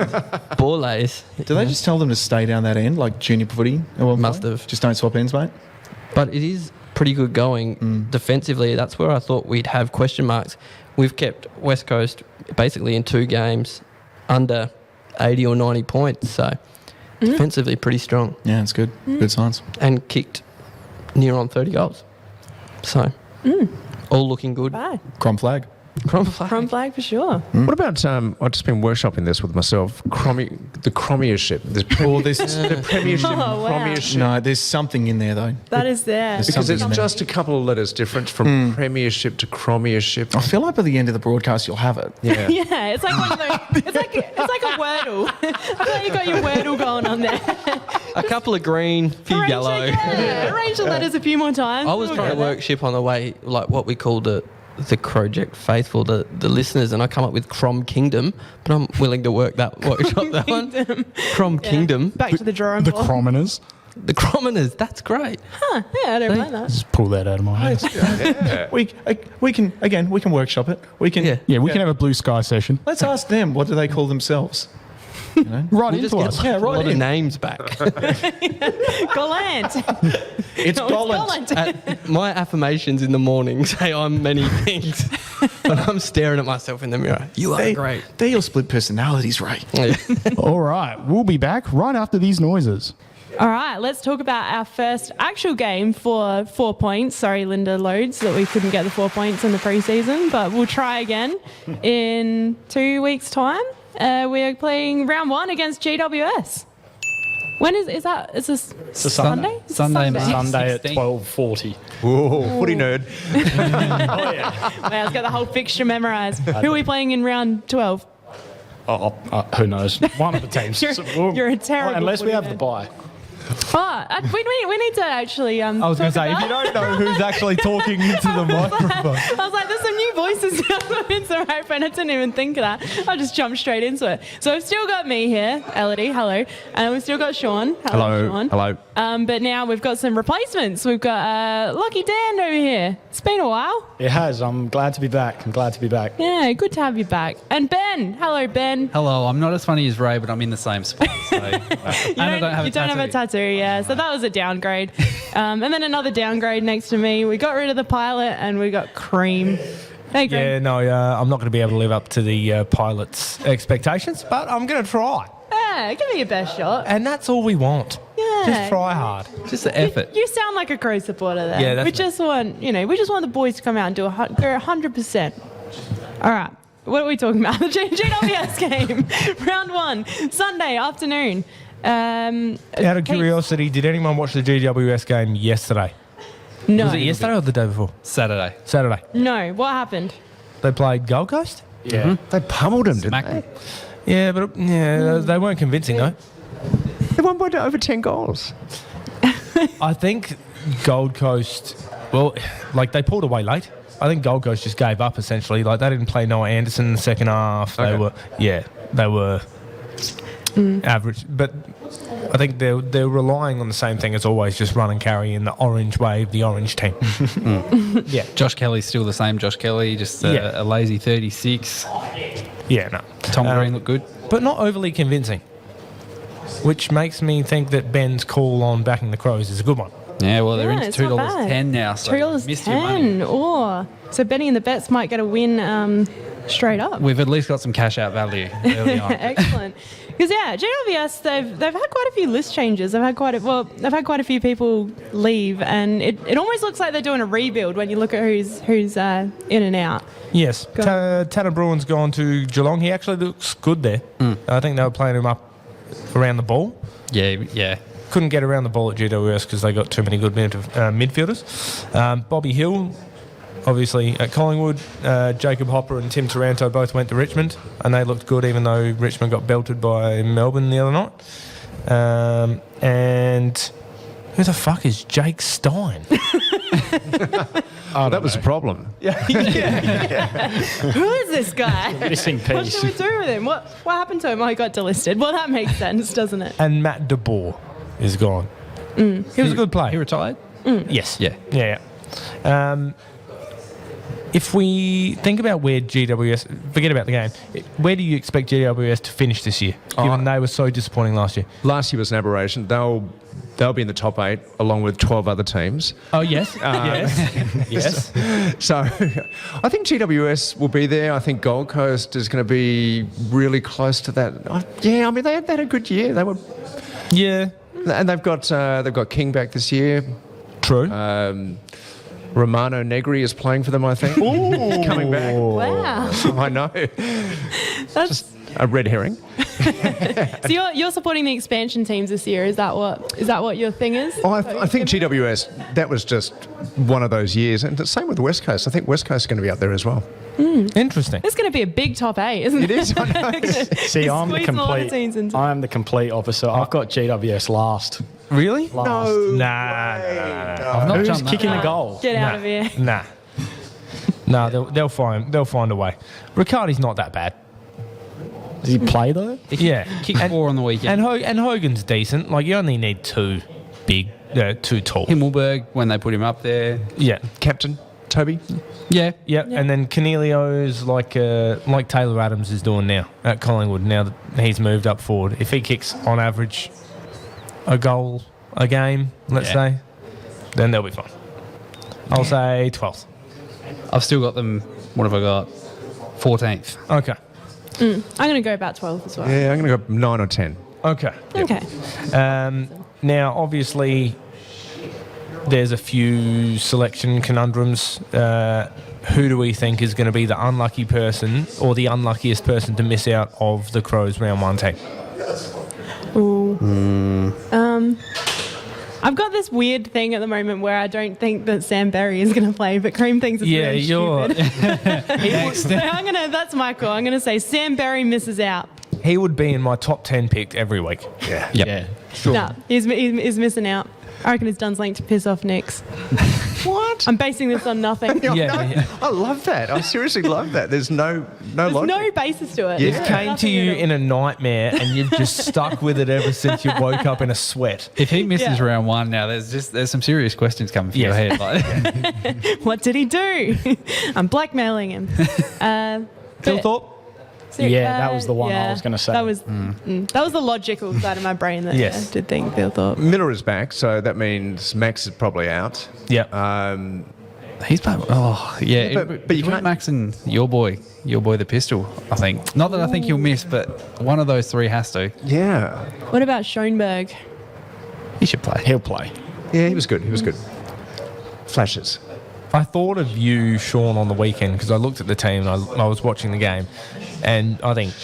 Borlays. Do they just tell them to stay down that end like junior footy? at one Must point? have. Just don't swap ends, mate. But it is pretty good going defensively. That's where I thought we'd have question marks. We've kept West Coast basically in 2 games under 80 or 90 points. So defensively pretty strong. Yeah, it's good. Good signs. And kicked near on 30 goals. So all looking good. Bye. Crom flag. Crom flag. Crom flag for sure. What about, I've just been workshopping this with myself, the Cromiership, the Premiership, Oh, wow. Cromiership. No, there's something in there, though. That is there. There's Because it's something in there. just a couple of letters different from Premiership to Cromiership. I feel like by the end of the broadcast, you'll have it. Yeah. Yeah, it's like one of those. It's like a Wordle. I feel like you got your Wordle going on there. A couple of green, few Arrange yellow. Arrange the letters a few more times. I was We'll trying to get there. work ship on the way, like what we call the Crowject faithful, the listeners, and I come up with Crom Kingdom, but I'm willing to workshop that one. Crom Kingdom. Back to the drawing The board. Crominers. The Crominers, that's great. Huh, yeah, I don't mind that. Just pull that out of my head. We can workshop it. We can. Yeah, we can have a blue sky session. Let's ask them. What do they call themselves? Right Just into get us. a lot of in. names back. Gallant. It's No, Gollant. My affirmations in the morning say I'm many things, but I'm staring at myself in the mirror. You are great. They're your split personalities, Ray. All right, we'll be back right after these noises. All right, let's talk about our first actual game for 4 points. Sorry, Linda Loads, that we couldn't get the 4 points in the preseason, but we'll try again in 2 weeks' time. We're playing round 1 against GWS. When is that? Is this Sunday? It's a Sunday at 12:40. 12:40. Whoa, footy nerd. Wow, I've got the whole fixture memorised. Who are we playing in round 12? Who knows? One of the teams. You're a terrible Unless we footy have nerd. the bye. We need to actually. I was going to say, if you don't know who's actually talking into the microphone. I was like, there's some new voices in the microphone. I didn't even think of that. I just jumped straight into it. So we've still got me here, Elodie, hello. And we've still got Sean. Hello. Sean. Hello. But now we've got some replacements. We've got Lucky Dan over here. It's been a while. It has. I'm glad to be back. Yeah, good to have you back. And Ben. Hello, Ben. Hello. I'm not as funny as Ray, but I'm in the same spot. So, You don't have a tattoo, yeah. So that was a downgrade. And then another downgrade next to me. We got rid of the pilot and we got Cream. Hey, Cream. Yeah, no, I'm not going to be able to live up to the pilot's expectations, but I'm going to try. Yeah, give it your best shot. And that's all we want. Yeah. Just try hard. just the effort. You sound like a Crow supporter there. Yeah, that's we me. just want, we just want the boys to come out and do go 100%. All right. What are we talking about? The GWS game. Round 1, Sunday afternoon. Out of curiosity, did anyone watch the GWS game yesterday? No. Was it yesterday or the day before? Saturday. No. What happened? They played Gold Coast? Yeah. They pummeled them, didn't Smack they? Yeah, but they weren't convincing, though. They won by over 10 goals. I think Gold Coast, they pulled away late. I think Gold Coast just gave up, essentially. Like, they didn't play Noah Anderson in the second half. They were average. But I think they're relying on the same thing as always, just run and carry in the orange wave, the orange team. Yeah. Josh Kelly's still the same Josh Kelly, just a lazy 36. Yeah, no. Tom Green looked good. But not overly convincing, which makes me think that Ben's call on backing the Crows is a good one. Yeah, well, they're Yeah, into it's not bad. $2.10 now, so you missed your money. $2.10. Oh, so Benny and the Bets might get a win straight up. We've at least got some cash out value early on. Excellent. Because GWS, they've had quite a few list changes. They've had quite a few people leave, and it almost looks like they're doing a rebuild when you look at who's in and out. Yes. Tanner Bruin's gone to Geelong. He actually looks good there. I think they were playing him up around the ball. Yeah. Couldn't get around the ball at GWS because they got too many good midfielders. Bobby Hill, obviously at Collingwood. Jacob Hopper and Tim Taranto both went to Richmond, and they looked good even though Richmond got belted by Melbourne the other night. And who the fuck is Jake Stein? That was a problem. Who is this guy? Missing piece. What should we do with him? What happened to him? Oh, he got delisted. Well, that makes sense, doesn't it? And Matt DeBoer is gone. He was a good player. He retired? Yes. Yeah. If we think about where GWS, forget about the game, where do you expect GWS to finish this year, given they were so disappointing last year? Last year was an aberration. They'll be in the top 8 along with 12 other teams. Oh, yes. Yes. So I think GWS will be there. I think Gold Coast is going to be really close to that. They had a good year. They were. Yeah. And they've got King back this year. True. Romano Negri is playing for them, I think. He's coming back. Wow. I know. That's Just a red herring. So you're supporting the expansion teams this year. Is that what your thing is? Oh, I think GWS, that was just one of those years. And the same with West Coast. I think West Coast is going to be up there as well. Interesting. It's going to be a big top 8, isn't it? It is, I know. See, I'm Squeezing a lot of teams into- the complete opposite. I've got GWS last. Really? Last. Nah. I've not Who's jumped that kicking far. the goal? Get out of here. Nah. No, they'll find a way. Riccardi's not that bad. Does he play though? Yeah. Kicked 4 on the weekend. And Hogan's decent. Like, you only need 2. big, too tall. Himmelberg, when they put him up there. Yeah. Captain Toby? Yeah. Yeah, and then Cornelio's like Taylor Adams is doing now at Collingwood. Now that he's moved up forward, if he kicks on average a goal a game, let's say, then they'll be fine. I'll say 12th. I've still got them. What have I got? 14th. Okay. I'm going to go about 12 as well. Yeah, I'm going to go 9 or 10. Okay. Okay. Now, obviously, there's a few selection conundrums. Who do we think is going to be the unlucky person or the unluckiest person to miss out of the Crows round 1 team? Ooh. I've got this weird thing at the moment where I don't think that Sam Berry is going to play, but Cream thinks it's really stupid. So that's my call. I'm going to say Sam Berry misses out. He would be in my top 10 picked every week. Yeah. Yeah. Sure. No, he's missing out. I reckon it's done something to piss off Nicks. What? I'm basing this on nothing. I love that. I seriously love that. There's no There's logic. no basis to it. It There's came to nothing you at all. in a nightmare and you've just stuck with it ever since you woke up in a sweat. If he misses Yeah. round 1 now, there's some serious questions coming for your head. Like. What did he do? I'm blackmailing him. Phil Thorpe? Yeah, that was the one I was going to say. That was that was the logical side of my brain that Yes. did think Phil Thorpe. Miller is back, so that means Max is probably out. Yeah. He's playing. Oh, yeah. But you can't. Max and your boy the pistol, I think. Not that I think he'll miss, but one of those three has to. Yeah. What about Schoenberg? He should play. He'll play. Yeah, he was good. He was good. Flashes. I thought of you, Sean, on the weekend because I looked at the team and I was watching the game and I think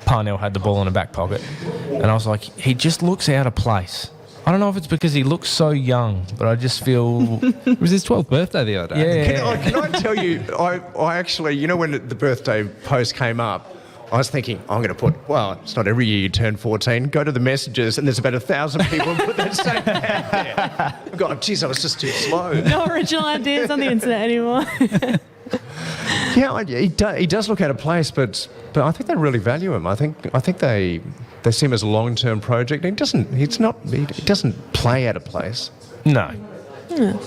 Parnell had the ball in the back pocket and I was like, he just looks out of place. I don't know if it's because he looks so young, but I just feel... It was his 12th birthday the other day. Yeah. Can I tell you, I actually, when the birthday post came up, I was thinking, I'm going to put, well, it's not every year you turn 14. Go to the messages, and there's about 1,000 people put that same ad there. God, geez, I was just too slow. No original ideas on the internet anymore. Yeah, he does look out of place, but I think they really value him. I think they see him as a long-term project. He doesn't play out of place. No.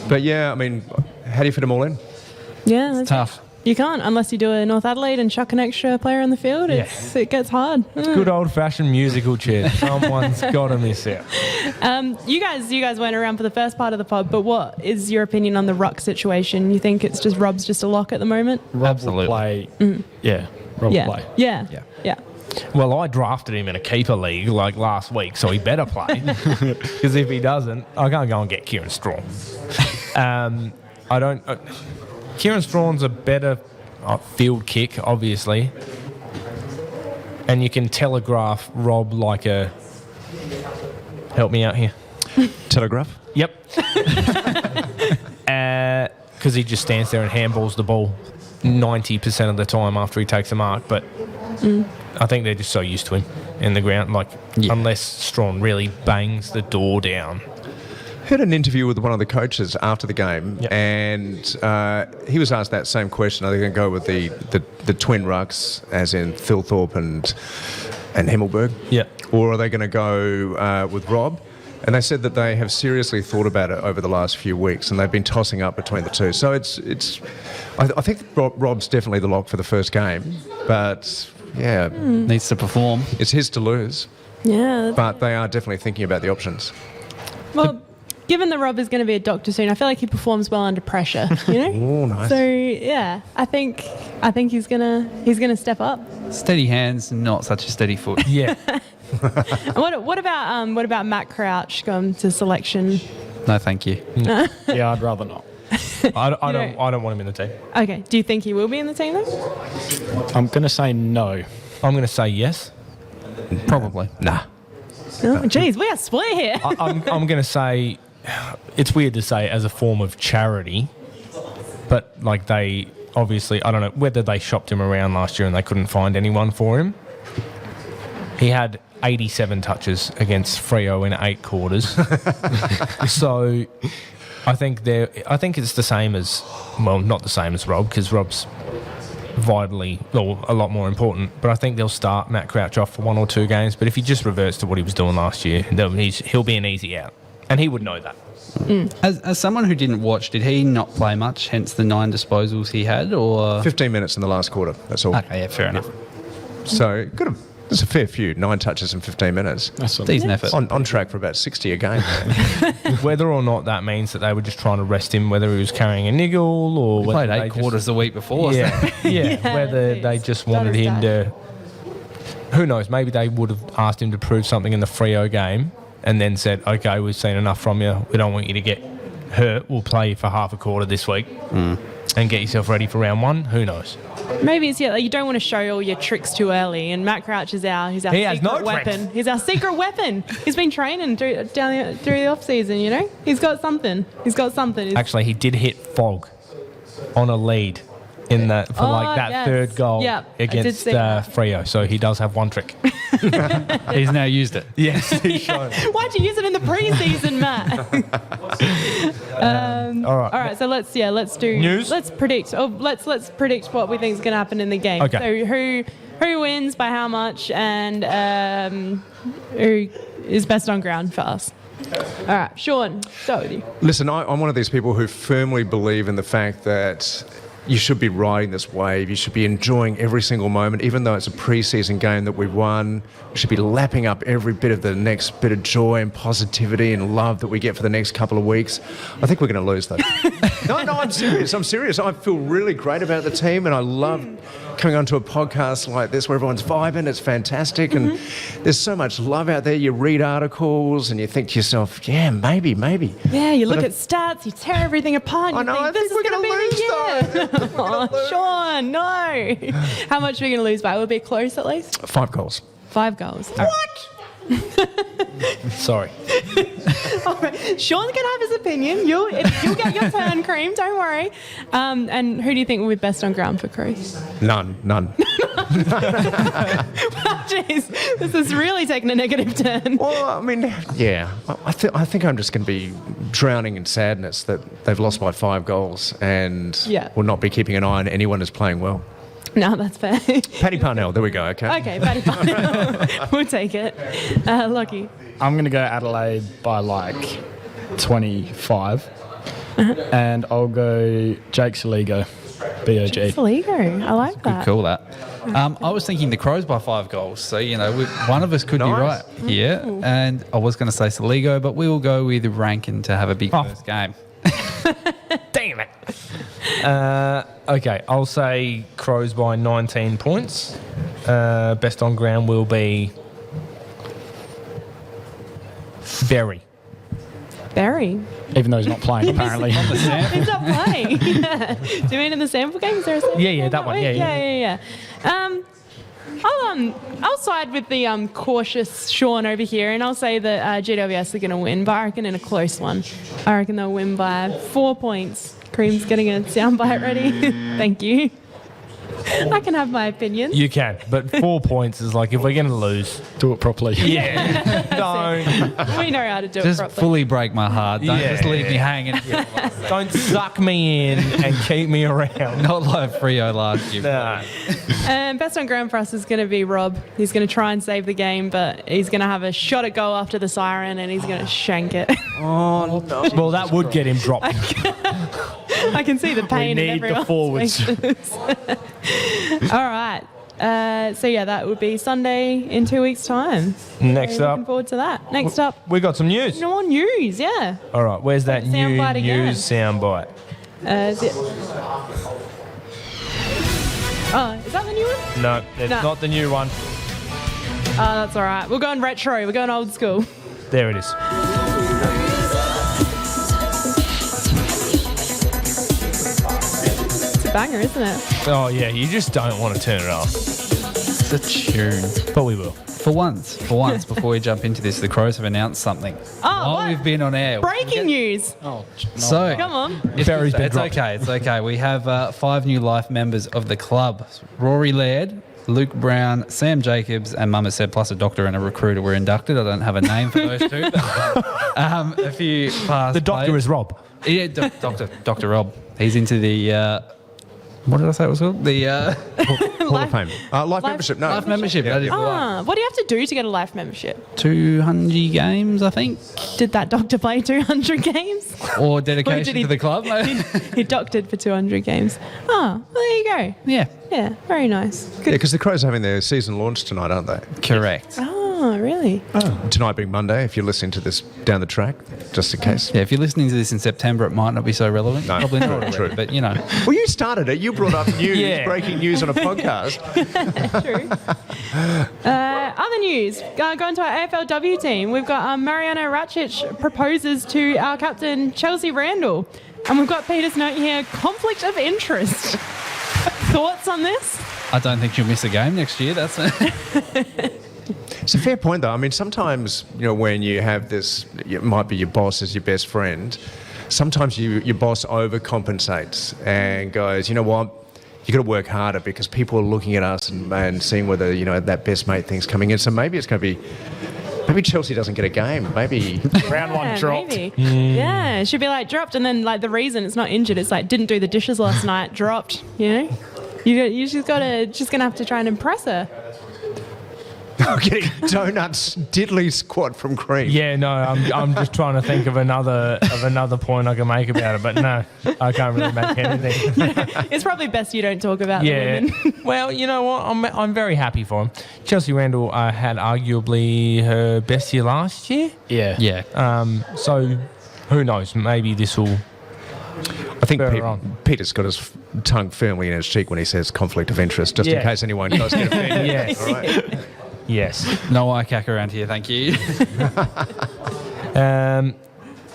But yeah, I mean, how do you fit them all in? Yeah, that's Tough. You can't unless you do a North Adelaide and chuck an extra player on the field. It gets hard. Good old-fashioned musical chair. Someone's got to miss out. You guys weren't around for the first part of the pod, but what is your opinion on the ruck situation? You think it's just Rob's just a lock at the moment? Rob Absolutely. will play. Yeah. Rob will play. Yeah. Well, I drafted him in a keeper league like last week, so he better play. Because if he doesn't, I can't go and get Kieran Strachan. I don't... Kieran Strawn's a better field kick, obviously. And you can telegraph Rob like a... Help me out here. Telegraph? Yep. Because he just stands there and handballs the ball 90% of the time after he takes a mark. But I think they're just so used to him in the ground. Unless Strawn really bangs the door down. Heard an interview with one of the coaches after the game, and he was asked that same question. Are they going to go with the twin rucks, as in Phil Thorpe and Himmelberg? Yeah. Or are they going to go with Rob? And they said that they have seriously thought about it over the last few weeks, and they've been tossing up between the two. So I think Rob's definitely the lock for the first game, but yeah, needs to perform. It's his to lose. Yeah. But they are definitely thinking about the options. Well, given that Rob is going to be a doctor soon, I feel like he performs well under pressure. Oh, nice. So yeah, I think he's gonna step up. Steady hands, not such a steady foot. Yeah. What about Matt Crouch going to selection? No, thank you. Yeah, I'd rather not. I don't want him in the team. Okay. Do you think he will be in the team though? I'm going to say no. I'm going to say yes. Probably. Nah. Oh, geez, we are split here. I'm going to say, it's weird to say as a form of charity, but like they obviously, I don't know whether they shopped him around last year and they couldn't find anyone for him. He had 87 touches against Freo in 8 quarters. So I think it's the same as, well, not the same as Rob, because Rob's vitally, well, a lot more important, but I think they'll start Matt Crouch off for 1 or 2 games. But if he just reverts to what he was doing last year, he'll be an easy out. And he would know that. As someone who didn't watch, did he not play much, hence the 9 disposals he had? Or 15 minutes in the last quarter, that's all. Okay, yeah, fair enough. So, there's a fair few, 9 touches in 15 minutes. That's a Decent effort. On track for about 60 a game. Whether or not that means that they were just trying to rest him, whether he was carrying a niggle or... He played 8 quarters the week before. Yeah, Yeah, whether they just wanted him to... Who knows, maybe they would have asked him to prove something in the Freo game and then said, okay, we've seen enough from you. We don't want you to get hurt. We'll play you for half a quarter this week and get yourself ready for round 1. Who knows? Maybe it's like you don't want to show all your tricks too early. And Matt Crouch is he's our He has secret no weapon. tricks. He's our secret weapon. He's been training through the off season. You know, he's got something. Actually, he did hit Fog on a lead in that for yes. third goal Yep, I did against see that. Freo. So he does have one trick. He's now used it. Yes, he's shown. Why'd you use it in the preseason, Matt? All right. All right, so let's do News? Let's predict. Let's predict what we think is going to happen in the game. Okay. So who wins by how much, and who is best on ground for us? All right, Sean, start with you. Listen, I'm one of these people who firmly believe in the fact that you should be riding this wave. You should be enjoying every single moment, even though it's a pre-season game that we've won. We should be lapping up every bit of the next bit of joy and positivity and love that we get for the next couple of weeks. I think we're going to lose, though. No, I'm serious. I feel really great about the team, and I love coming onto a podcast like this where everyone's vibing. It's fantastic, and there's so much love out there. You read articles and you think to yourself, yeah, maybe. Yeah, you look at stats, you tear everything apart. I know, I think we're going to lose, though. Oh, Sean, no. How much are we going to lose by? Will it be close at least? 5 goals. 5 goals. What? Sorry. All right. Sean's going to have his opinion. You'll get your turn, Cream. Don't worry. And who do you think will be best on ground for Crows? None. Jeez, this is really taking a negative turn. Well, I mean, yeah. I think I'm just going to be drowning in sadness that they've lost by 5 goals and will not be keeping an eye on anyone who's playing well. No, that's fair. Paddy Parnell, there we go, okay? Okay, Paddy Parnell. We'll take it. Lockie. I'm going to go Adelaide by like 25. And I'll go Jake Saligo, BOG. Saligo, I like that. Good call, that. I was thinking the Crows by 5 goals. So, one of us could be right. Yeah. And I was going to say Saligo, but we will go with Rankin to have a big first game. Damn it. Okay, I'll say Crows by 19 points. Best on ground will be Berry. Even though he's not playing, apparently. He's not playing. Yeah. Do you mean in the sample game? Is there a sample game that one. week? Yeah. I'll side with the cautious Sean over here, and I'll say that GWS are going to win, but I reckon in a close one. I reckon they'll win by 4 points. Cream's getting a soundbite ready. Thank you. I can have my opinion. You can, but 4 points is like if we're going to lose, do it properly. Yeah, don't. We know how to do it Just properly. fully break my heart. Don't just leave me hanging. Don't suck me in and keep me around. Not like Freo last year. No. Best on ground for us is going to be Rob. He's going to try and save the game, but he's going to have a shot at goal after the siren, and he's going to shank it. Oh, no. Well, that would get him dropped. I can see the pain We in need the everyone's forwards. faces. All right. So, that would be Sunday in 2 weeks' time. Next Looking up, forward to that. Next up, we got some news. more news, yeah. All right, where's that new Soundbite again. news soundbite? Is it? Oh, is that the new one? No, it's No. not the new one. Oh, that's all right. We're going retro. We're going old school. There it is. It's a banger, isn't it? Oh, yeah, you just don't want to turn it off. It's a tune. But we will. For once, before we jump into this, the Crows have announced something. Oh, what? We've been on air. Breaking news. Oh, So, Come on. it's been dropped. okay. It's okay. We have 5 new life members of the club. Rory Laird, Luke Brown, Sam Jacobs, and Mama said plus a doctor and a recruiter were inducted. I don't have a name for those two. But, a few past The doctor players. is Rob. Yeah, Dr. Rob. He's into the What did I say it was called? The Hall of Fame. Life membership. No. life membership. That is the one. What do you have to do to get a life membership? 200 games, I think. Did that doctor play 200 games? Or dedication to the club. He doctored for 200 games. Oh, well, there you go. Yeah. Yeah, very nice. Yeah, Good. because the Crows are having their season launch tonight, aren't they? Correct. Oh, really? Tonight being Monday, if you're listening to this down the track, just in case. Yeah, if you're listening to this in September, it might not be so relevant. No, Probably not true. already, but you know. Well, you started it. You brought up news, breaking news on a podcast. True. Other news. Going to our AFLW team. We've got Mariano Racic proposes to our captain, Chelsea Randall. And we've got Peter's note here, conflict of interest. Thoughts on this? I don't think you'll miss a game next year. That's It's a fair point, though. I mean, sometimes, when you have this, it might be your boss as your best friend, sometimes your boss overcompensates and goes, you know what, you got to work harder because people are looking at us and seeing whether, that best mate thing's coming in. So maybe it's going to be... Maybe Chelsea doesn't get a game. Maybe round one dropped. Maybe. Yeah, it should be dropped, and then the reason it's not injured, it's didn't do the dishes last night, dropped. You just gonna have to try and impress her. getting donuts, diddly squat from cream. Yeah, no, I'm just trying to think of another point I can make about it, but no, I can't really make anything. It's probably best you don't talk about the women. Well, you know what? I'm very happy for him. Chelsea Randall had arguably her best year last year. Yeah. So who knows? Maybe this will. I think Peter's got his tongue firmly in his cheek when he says conflict of interest, just in case anyone does get offended. Yes. All right. Yes. No ICAC around here, thank you.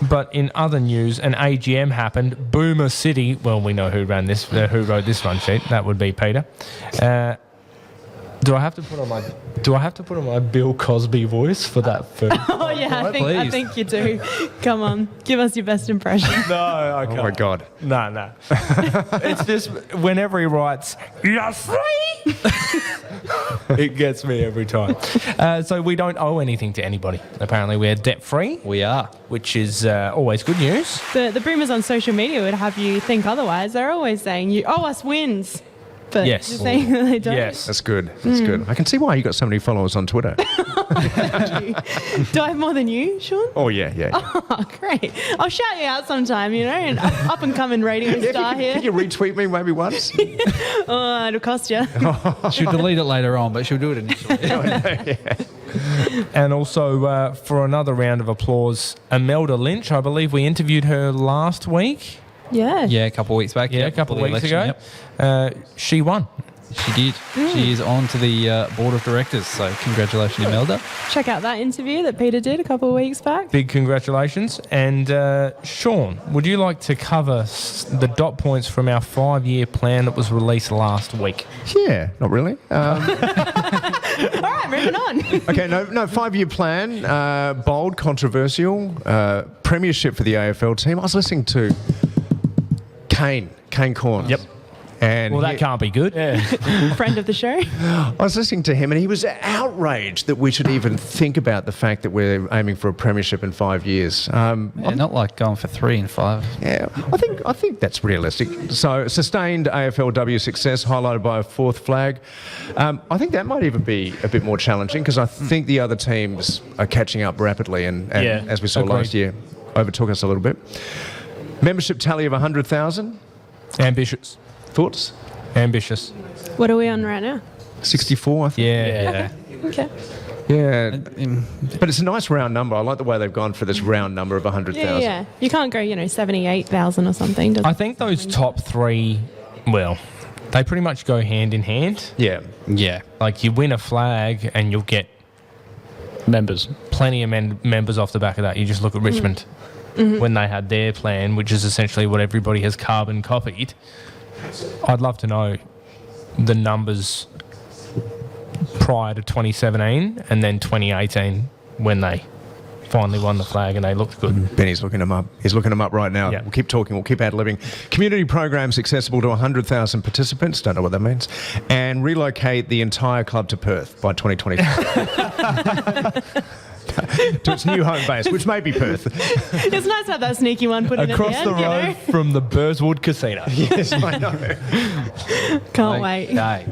But in other news, an AGM happened. Boomer City. Well, we know who wrote this run sheet. That would be Peter. Do I have to put on my Bill Cosby voice for that first? Oh yeah, I think you do. Come on, give us your best impression. No, I can't. Oh my God. No. It's just whenever he writes, "You're free," it gets me every time. So we don't owe anything to anybody. Apparently, we're debt free. We are, which is always good news. The boomers on social media would have you think otherwise. They're always saying you owe us wins. But yes. you're saying that they don't. Yes. That's good. That's good. I can see why you got so many followers on Twitter. Do I have more than you, Sean? Oh, yeah. Oh, great. I'll shout you out sometime, an up-and-coming radio star here. Can you retweet me maybe once? Oh, it'll cost you. She'll delete it later on, but she'll do it initially. And also, for another round of applause, Imelda Lynch. I believe we interviewed her last week. Yeah. Yeah, a couple of weeks back. Yeah, a couple of weeks ago. Yep. She won. She did. She is on to the board of directors, so congratulations, Imelda. Check out that interview that Peter did a couple of weeks back. Big congratulations. And Sean, would you like to cover the dot points from our 5-year plan that was released last week? Yeah, not really. All right, moving on. Okay, no 5-year plan, bold, controversial, premiership for the AFL team. I was listening to Kane Corns. Yep. And that can't be good. Yeah. Friend of the show. I was listening to him and he was outraged that we should even think about the fact that we're aiming for a premiership in 5 years. Not like going for 3 and 5. Yeah, I think that's realistic. So sustained AFLW success highlighted by a 4th flag. I think that might even be a bit more challenging because I think the other teams are catching up rapidly and as we saw last year, overtook us a little bit. Membership tally of 100,000. Ambitious. Thoughts? Ambitious. What are we on right now? 64, I think. Yeah. Okay. Yeah, but it's a nice round number. I like the way they've gone for this round number of 100,000. Yeah. You can't go, 78,000 or something. I think those top 3, well, they pretty much go hand in hand. Yeah. Like you win a flag and you'll get members. Plenty of members off the back of that. You just look at Richmond when they had their plan, which is essentially what everybody has carbon copied. I'd love to know the numbers prior to 2017 and then 2018 when they finally won the flag and they looked good. Benny's looking them up. He's looking them up right now. Yeah. We'll keep talking. We'll keep ad-libbing. Community programs accessible to 100,000 participants. Don't know what that means. And relocate the entire club to Perth by 2025. to its new home base, which may be Perth. It's nice to have that sneaky one put in Across at the the end, road from the Burswood Casino. Yes, I know. Can't wait. Okay.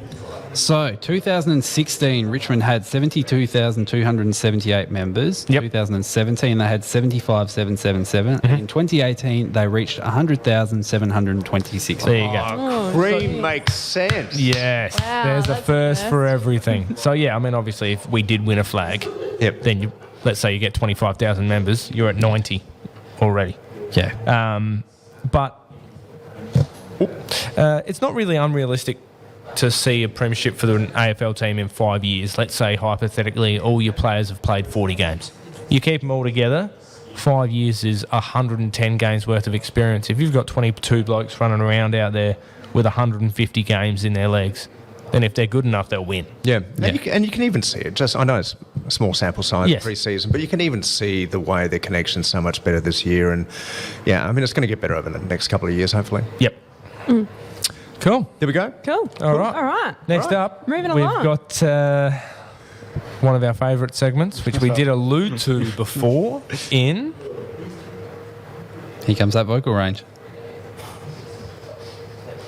So, 2016, Richmond had 72,278 members. Yep. 2017, they had 75,777. And in 2018, they reached 100,726. There you go. Oh, Cream makes sense. Yes, Wow, there's a that's first the for everything. So yeah, I mean, obviously, if we did win a flag, then let's say you get 25,000 members, you're at 90 already. Yeah. But it's not really unrealistic to see a premiership for an AFL team in 5 years. Let's say, hypothetically, all your players have played 40 games. You keep them all together, 5 years is 110 games worth of experience. If you've got 22 blokes running around out there with 150 games in their legs, then if they're good enough, they'll win. Yeah, and you can even see it. I know it's a small sample size pre-season, but you can even see the way their connection's so much better this year. And yeah, I mean, it's going to get better over the next couple of years, hopefully. Yep. Cool. There we go. Cool. All right. All right. Next up, Moving we've along. got one of our favourite segments, which we did allude to before in... Here comes that vocal range.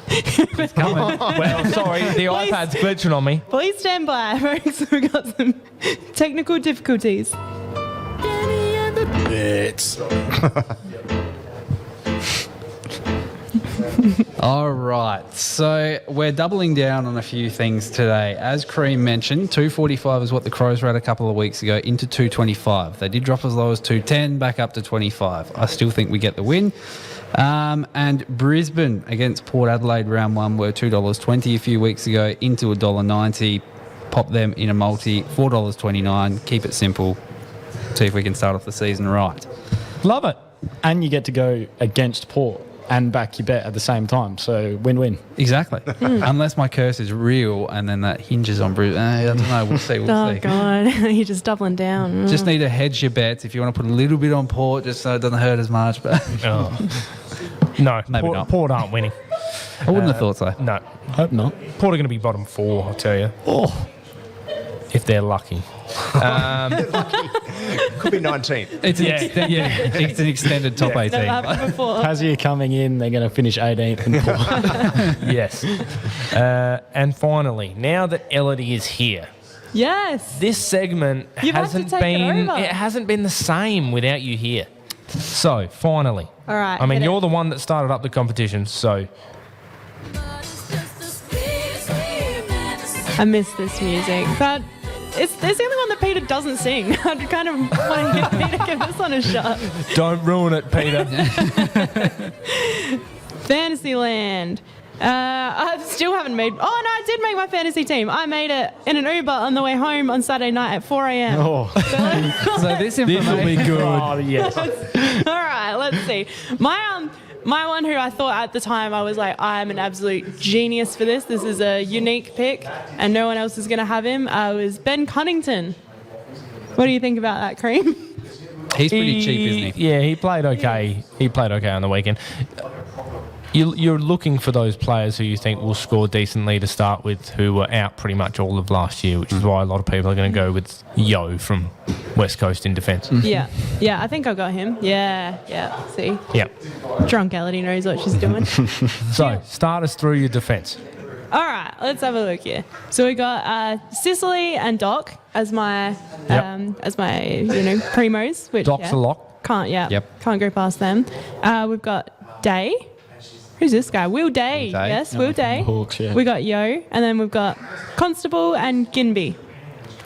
It's coming. Well, sorry, the iPad's glitching on me. Please stand by, folks. We've got some technical difficulties. Bits. All right, so we're doubling down on a few things today. As Cream mentioned, 245 is what the Crows were at a couple of weeks ago, into 225. They did drop as low as 210, back up to 25. I still think we get the win. And Brisbane against Port Adelaide round one were $2.20 a few weeks ago, into $1.90. Pop them in a multi, $4.29. Keep it simple. See if we can start off the season right. Love it. And you get to go against Port and back your bet at the same time. So win-win. Exactly. Unless my curse is real and then that hinges on Brisbane. I don't know. We'll see. Oh, God. You're just doubling down. Just need to hedge your bets. If you want to put a little bit on Port, just so it doesn't hurt as much. But No, maybe not. Port aren't winning. I wouldn't have thought so. No. Hope not. Port are going to be bottom 4, I'll tell you. Oh. If they're lucky. Could be 19. It's it's an extended top 18. Never happened before. Tassie coming in, they're going to finish 18th and Port. Yes. And finally, now that Elodie is here, Yes. this segment You've had to take it over. it hasn't been the same without you here. So, finally. All right. I mean, hit you're it. the one that started up the competition, so I miss this music, but it's the only one that Peter doesn't sing. I kind of want to give Peter give this one a shot. don't ruin it, Peter. Fantasyland. I still haven't made... Oh, no, I did make my fantasy team. I made it in an Uber on the way home on Saturday night at 4 a.m. Oh. So this information will be good. Oh, yes. All right, let's see. My one who I thought at the time, I was like, I'm an absolute genius for this. This is a unique pick, and no one else is going to have him. Was Ben Cunnington. What do you think about that, Cream? He's pretty cheap, isn't he? Yeah, he played okay. He played okay on the weekend. You're looking for those players who you think will score decently to start with, who were out pretty much all of last year, which is why a lot of people are going to go with Yo from West Coast in defence. Yeah, I think I got him. Yeah, see? Yeah. Drunk Elodie knows what she's doing. So, start us through your defence. All right, let's have a look here. So we got Sicily and Doc as my primos. Which, Doc's a lock. Can't go past them. We've got Day. Who's this guy? Will Day. Yes, Will Day. Hawks, yeah. We got Yo, and then we've got Constable and Ginby.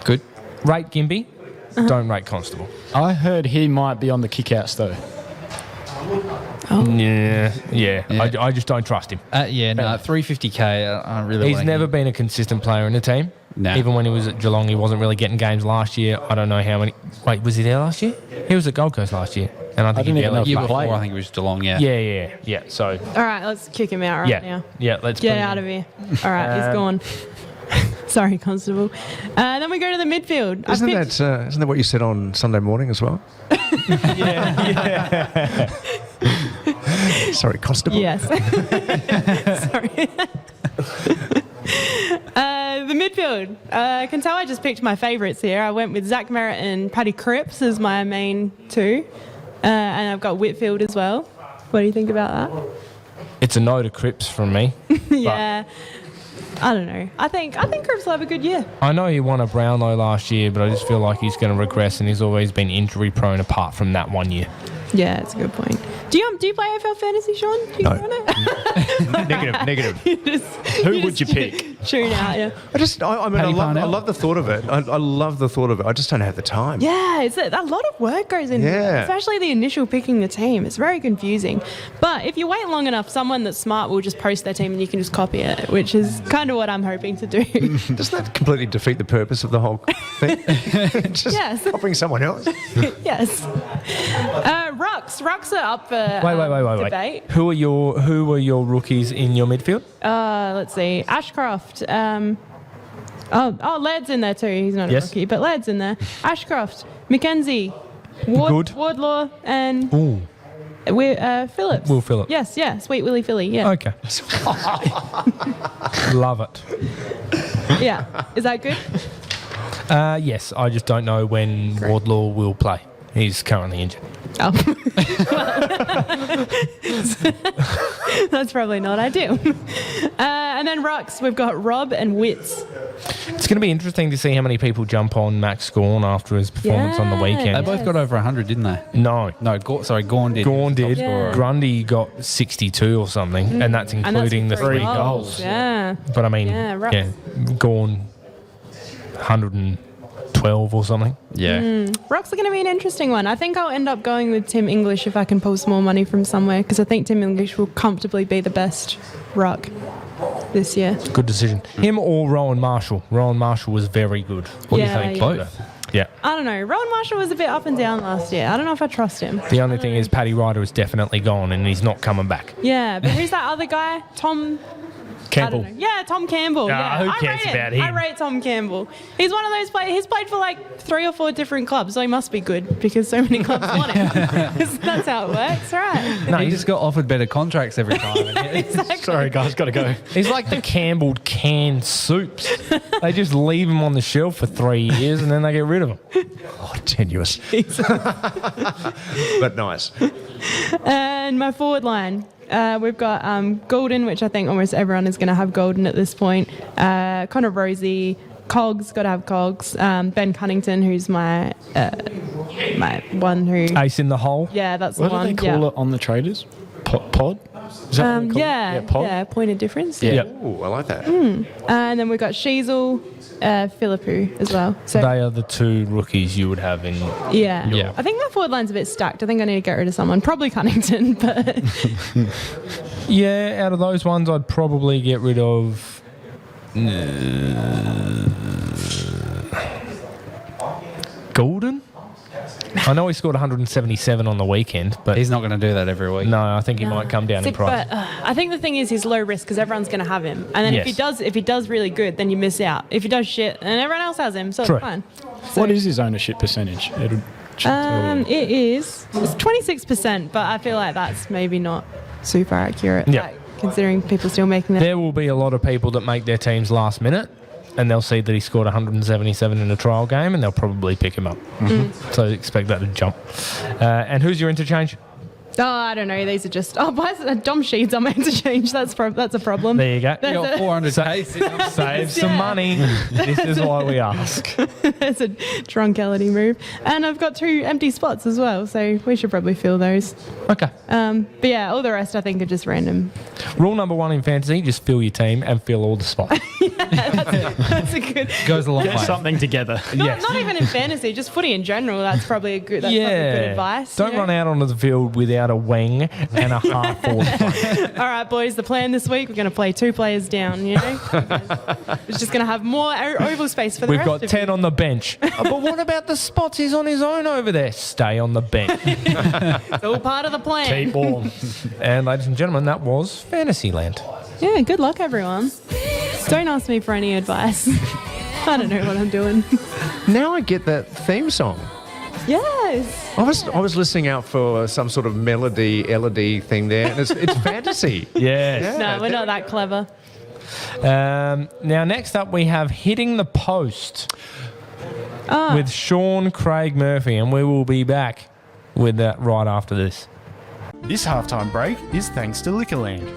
Good. Rate Ginby. Don't rate Constable. I heard he might be on the kickouts, though. Yeah. I just don't trust him. 350k. I really He's like never him. been a consistent player in the team. No. Even when he was at Geelong, he wasn't really getting games last year. I don't know how many. Wait, was he there last year? He was at Gold Coast last year. And I think didn't even know if he Year before, played. I think it was Geelong, yeah. Yeah. So, All right, let's kick him out now. yeah, let's Get put him out in. of here. All right, he's gone. Sorry, Constable. Then we go to the midfield. Isn't that what you said on Sunday morning as well? Yeah. Sorry, Constable. Yes. Sorry. The midfield. I can tell I just picked my favourites here. I went with Zach Merritt and Paddy Cripps as my main two. And I've got Whitfield as well. What do you think about that? It's a no to Cripps from me. Yeah. I don't know. I think Cripps will have a good year. I know he won a Brownlow last year, but I just feel like he's going to regress, and he's always been injury prone apart from that 1 year. Yeah, that's a good point. Do you play AFL fantasy, Sean? Do you No. run it? Negative. Who would you pick? Tune out, yeah. I love the thought of it. I love the thought of it. I just don't have the time. Yeah, it's a lot of work goes into it, especially the initial picking the team. It's very confusing. But if you wait long enough, someone that's smart will just post their team and you can just copy it, which is kind of what I'm hoping to do. Doesn't that completely defeat the purpose of the whole thing? Just copying someone else? Yes. Rucks are up for debate. Who are your rookies in your midfield? Let's see. Ashcroft. Ladd's in there too. He's not a rookie, but Ladd's in there. Ashcroft, Mackenzie, Wardlaw, and Phillips. Will Phillips. Yes, Sweet Willie Philly. Yeah. Okay. Love it. Yeah. Is that good? Yes, I just don't know when Wardlaw will play. He's currently injured. Oh. That's probably not ideal. And then rucks, we've got Rob and Witz. It's going to be interesting to see how many people jump on Max Gawn after his performance on the weekend. They both got over 100, didn't they? No, Gawn did. Gawn did. Yeah. Grundy got 62 or something, and that's including the 3 goals. Yeah. But I mean, Rucks. Gawn 112 or something. Yeah. Rucks are going to be an interesting one. I think I'll end up going with Tim English if I can pull some more money from somewhere, because I think Tim English will comfortably be the best ruck this year. Good decision. Him or Rowan Marshall. Rowan Marshall was very good. What do you think? Both. Yeah. I don't know. Rowan Marshall was a bit up and down last year. I don't know if I trust him. The only thing is Paddy Ryder is definitely gone and he's not coming back. Yeah, but who's that other guy? Tom Campbell. I don't know. Yeah, Tom Campbell. Who cares about him? I rate Tom Campbell. He's one of those players. He's played for like 3 or 4 different clubs, so he must be good because so many clubs want him. That's how it works, right? No, he just got offered better contracts every time. Exactly. Sorry, guys, got to go. He's like the Campbell canned soups. They just leave him on the shelf for 3 years and then they get rid of him. Oh, tenuous. But nice. And my forward line. We've got Golden, which I think almost everyone is going to have Golden at this point. Connor Rosie, Cogs, got to have Cogs. Ben Cunnington, who's my one who... Ace in the hole? Yeah, that's What the one. do they call it on the traders? Pod? Is that what they call it? Pod? Yeah, point of difference. Yeah. Ooh, I like that. And then we've got Sheasel, Philippou as well. So They are the 2 rookies you would have in... yeah. I think my forward line's a bit stacked. I think I need to get rid of someone. Probably Cunnington, but... Yeah, out of those ones, I'd probably get rid of... Golden? I know he scored 177 on the weekend, but... He's not going to do that every week. No, I think he might come down in price. But I think the thing is he's low risk because everyone's going to have him. And then if he does really good, then you miss out. If he does shit, then everyone else has him, so True. it's fine. What is his ownership percentage? It's 26%, but I feel like that's maybe not super accurate. Yeah. Like, considering people still making that. There will be a lot of people that make their teams last minute and they'll see that he scored 177 in a trial game and they'll probably pick him up. So expect that to jump. And who's your interchange? Oh, I don't know. These are just... Oh, why is it Dom Sheeds on my interchange? That's a problem. There you go. You got 400 Save some money. This is why we ask. It's a drunkality move. And I've got 2 empty spots as well, so we should probably fill those. Okay. But yeah, all the rest I think are just random. Rule number 1 in fantasy, just fill your team and fill all the spots. That's a good... Goes a long way. Get something together. Not even in fantasy, just footy in general. That's probably good advice. Don't run out onto the field without a wing and a half forward play. All right, boys, the plan this week, we're going to play 2 players down, you know? It's just going to have more oval space for the We've rest got of 10 on the bench. But what about the spots? He's on his own over there. Stay on the bench. It's all part of the plan. Keep warm. And ladies and gentlemen, that was Fantasyland. Yeah, good luck, everyone. Don't ask me for any advice. I don't know what I'm doing. Now I get that theme song. Yes. I was listening out for some sort of melody thing there, and it's fantasy. Yes. No, we're not that clever. Now, next up, we have Hitting the Post with Sean Craig Murphy, and we will be back with that right after this. This halftime break is thanks to Liquorland.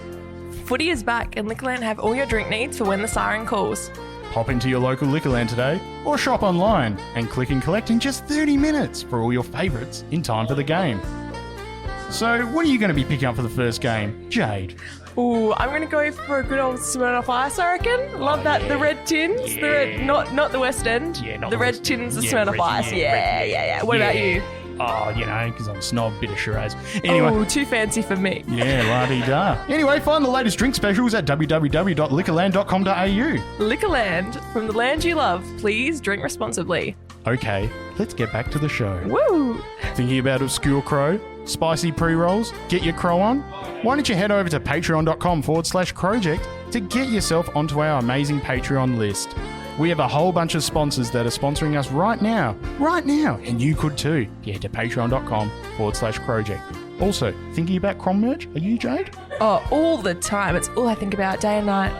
Footy is back and Liquorland have all your drink needs for when the siren calls. Pop into your local Liquorland today or shop online and click and collect in just 30 minutes for all your favourites in time for the game. So, what are you going to be picking up for the first game, Jade? Ooh, I'm going to go for a good old Smirnoff Ice, I reckon. Love that. The red tins. The red, not the West End. Yeah, not the red West- tins, the yeah, Smirnoff red- Ice. yeah, Yeah. What about you? Oh, you know, because I'm a snob, bit of Shiraz. Anyway. Oh, too fancy for me. Yeah, la-di-da. Anyway, find the latest drink specials at www.liquorland.com.au. Liquorland, from the land you love, please drink responsibly. Okay, let's get back to the show. Woo! Thinking about obscure crow? Spicy pre-rolls? Get your crow on? Why don't you head over to patreon.com/Crowject to get yourself onto our amazing Patreon list. We have a whole bunch of sponsors that are sponsoring us right now, and you could too. Get to patreon.com/Crowject. Also, thinking about Crom merch? Are you, Jade? Oh, all the time. It's all I think about day and night.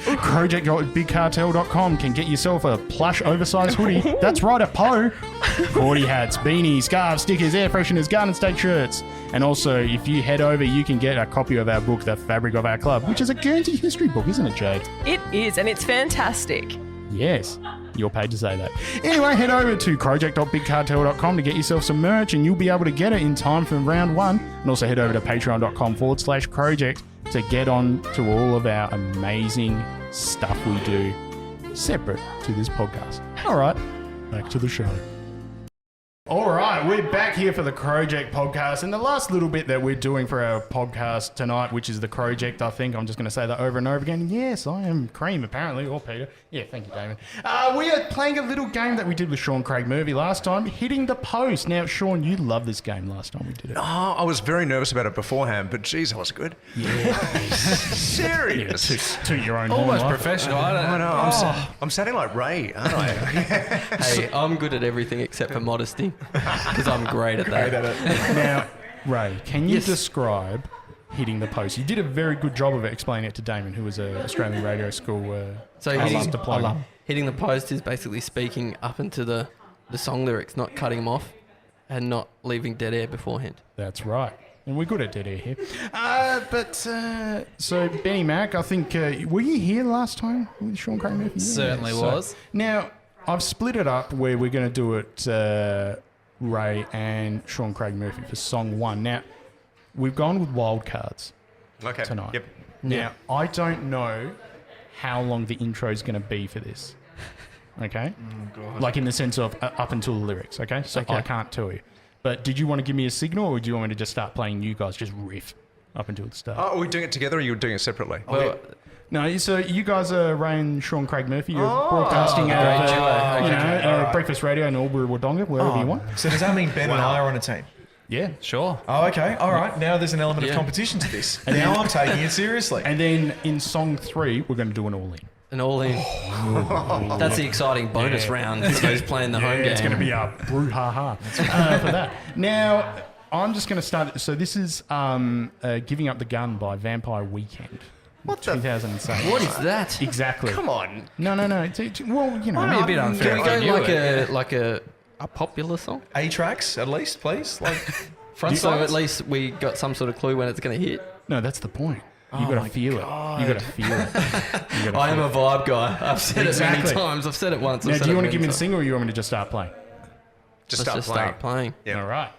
Crowject.bigcartel.com can get yourself a plush oversized hoodie. That's right, a Poe. 40 hats, beanies, scarves, stickers, air fresheners, Garden State shirts. And also, if you head over, you can get a copy of our book, The Fabric of Our Club, which is a Guernsey history book, isn't it, Jade? It is, and it's fantastic. Yes, you're paid to say that. Anyway, head over to crowject.bigcartel.com to get yourself some merch, and you'll be able to get it in time for round one. And also head over to patreon.com/Crowject to get on to all of our amazing stuff we do separate to this podcast. All right, back to the show. All right, we're back here for the Crowject podcast, and the last little bit that we're doing for our podcast tonight, which is the Crowject, I think. I'm just going to say that over and over again. Yes, I am Cream, apparently, or Peter. Yeah, thank you, Damon. We are playing a little game that we did with Sean Craig Murphy last time, Hitting the Post. Now, Sean, you loved this game last time we did it. Oh, I was very nervous about it beforehand, but geez, that was good. Yeah. Serious. Yeah, to your own Almost horn, professional. I know. I'm sounding like Ray, aren't I? Hey, I'm good at everything except for modesty because I'm great at that. Now, Ray, can you Yes. describe Hitting the Post? You did a very good job of it explaining it to Damon, who was an Australian radio school So diploma. hitting the post is basically speaking up into the song lyrics, not cutting them off and not leaving dead air beforehand. That's right. And we're good at dead air here. So Benny Mac, I think, were you here last time with Sean Craig Murphy? Yeah. Certainly was. Now, I've split it up where we're going to do it Ray and Sean Craig Murphy for song one. Now, we've gone with wildcards tonight. Yep. Now, I don't know how long the intro is going to be for this. Okay? Like in the sense of up until the lyrics, okay? So I can't tell you. But did you want to give me a signal, or do you want me to just start playing you guys just riff up until the start? Oh, are we doing it together, or are you doing it separately? Well, No, so you guys are Ray and Sean Craig Murphy. You're broadcasting at Breakfast Radio in Albury, Wodonga, wherever you want. So does that mean Ben and I are on a team? Yeah. Sure. Oh, okay. All right. Now there's an element of competition to this. And now I'm taking it seriously. And then in song 3, we're going to do an all-in. an all-in. That's the exciting bonus round for those playing the home game. It's going to be a brouhaha for that. Now, I'm just going to start. So this is Giving Up the Gun by Vampire Weekend. What 2007. What is that? Exactly. Come on. No. Well, you know. Might be a bit unfair. Can we go like a popular song? A tracks at least, please. Like front So sides? at least we got some sort of clue when it's going to hit. No, that's the point. You got to feel it. You got to feel it. I am a vibe guy. I've said it many times. I've said it once. Now, do you want to give me the single, or you want me to just start playing? Just Let's start playing. Yeah. All right.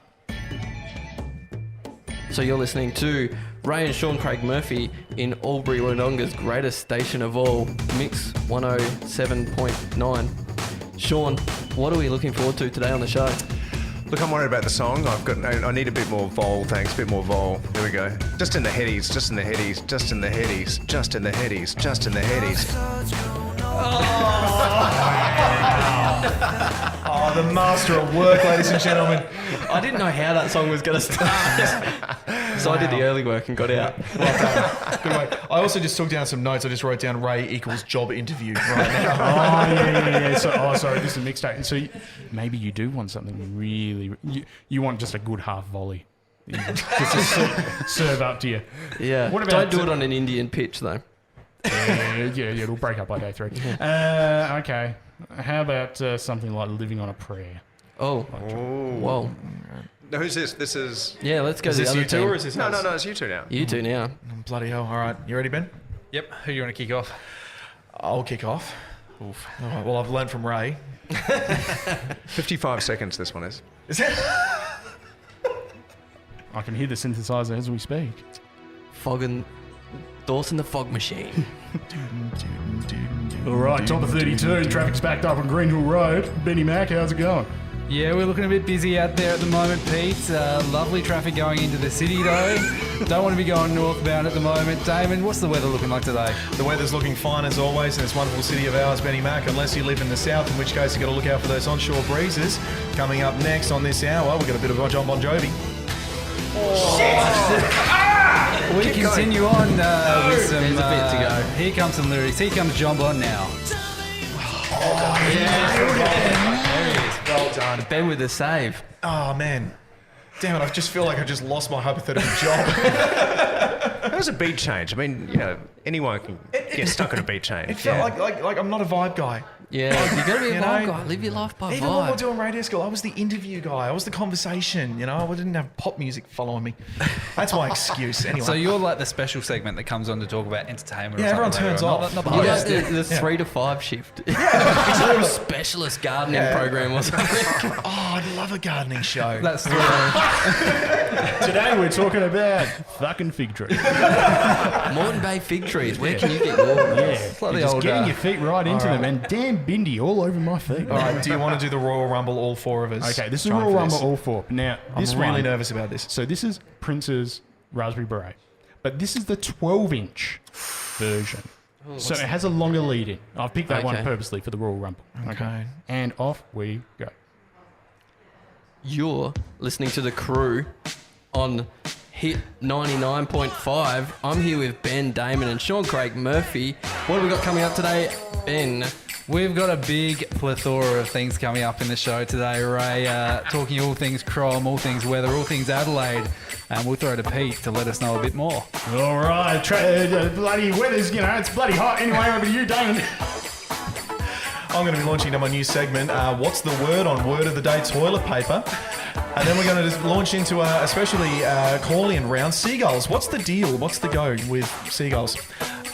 So you're listening to Ray and Sean Craig Murphy in Albury Wodonga's greatest station of all, Mix 107.9. Sean, what are we looking forward to today on the show? Look, I'm worried about the song. I need a bit more vol, thanks. A bit more vol. Here we go. Just in the headies, just in the headies, just in the headies, just in the headies, just in the headies. Oh, the master of work, ladies and gentlemen. I didn't know how that song was going to start. So I did the early work and got out. Well done. Good way. I also just took down some notes. I just wrote down Ray equals job interview right now. Yeah. Sorry, this is a mixtape. So maybe you do want something really... You want just a good half volley. Just to serve up to you. Yeah. What about Don't do it on an Indian pitch, though. Yeah, it'll break up by day 3. Okay. How about something like living on a prayer? Oh. Whoa. Now, who's this? This is... Yeah, let's go Is to the this other you two team. or is this us? No, it's you two now. You two now. Bloody hell. All right. You ready, Ben? Yep. Who do you want to kick off? I'll kick off. Oof. All right, well, I've learned from Ray. 55 seconds this one is. Is it? I can hear the synthesizer as we speak. Dawson the Fog Machine. All right, top of 32. Traffic's backed up on Greenhill Road. Benny Mac, how's it going? Yeah, we're looking a bit busy out there at the moment, Pete. Lovely traffic going into the city, though. Don't want to be going northbound at the moment. Damon, what's the weather looking like today? The weather's looking fine as always in this wonderful city of ours, Benny Mac, unless you live in the south, in which case you've got to look out for those onshore breezes. Coming up next on this hour, we've got a bit of John Bon Jovi. We continue on with some... There's a bit to go. Here comes some lyrics. Here comes John Bon now. There he is. Well done. Ben with the save. Oh, man. Damn it, I just feel like I just lost my hypothetical job. That was a beat change. I mean, anyone can get stuck in a beat change. It felt like I'm not a vibe guy. Yeah, you got to be a vibe guy. Live your life by Even when we were vibe. doing radio school, I was the interview guy. I was the conversation, I didn't have pop music following me. That's my excuse, anyway. So you're like the special segment that comes on to talk about entertainment. Yeah, or everyone something turns later on. off. Not the You host. guys do the 3 to 5 shift. It's a little specialist gardening program or something. Oh, I'd love a gardening show. That's the Today we're talking about fucking fig trees. Moreton Bay fig trees. Where can you get yours? It's like You're the just old, getting your feet right into them, and damn Bindi all over my feet. All right, do you want to do the Royal Rumble, all 4 of us? Okay, this is Trying Royal for Rumble this. all 4. Now, this I'm really one- nervous about this. So this is Prince's Raspberry Beret, but this is the 12-inch version. So it has a longer lead in. I've picked that one Okay. purposely for the Royal Rumble. Okay. And off we go. You're listening to The Crew on Hit 99.5. I'm here with Ben Damon and Sean Craig Murphy. What have we got coming up today, Ben? We've got a big plethora of things coming up in the show today, Ray. Talking all things Crom, all things weather, all things Adelaide. And we'll throw to Pete to let us know a bit more. All right, bloody weather's, it's bloody hot. Anyway, over to you, Damon. I'm going to be launching into my new segment, What's the Word on Word of the Day toilet paper. And then we're going to just launch into a especially call-in round, seagulls. What's the deal? What's the go with seagulls?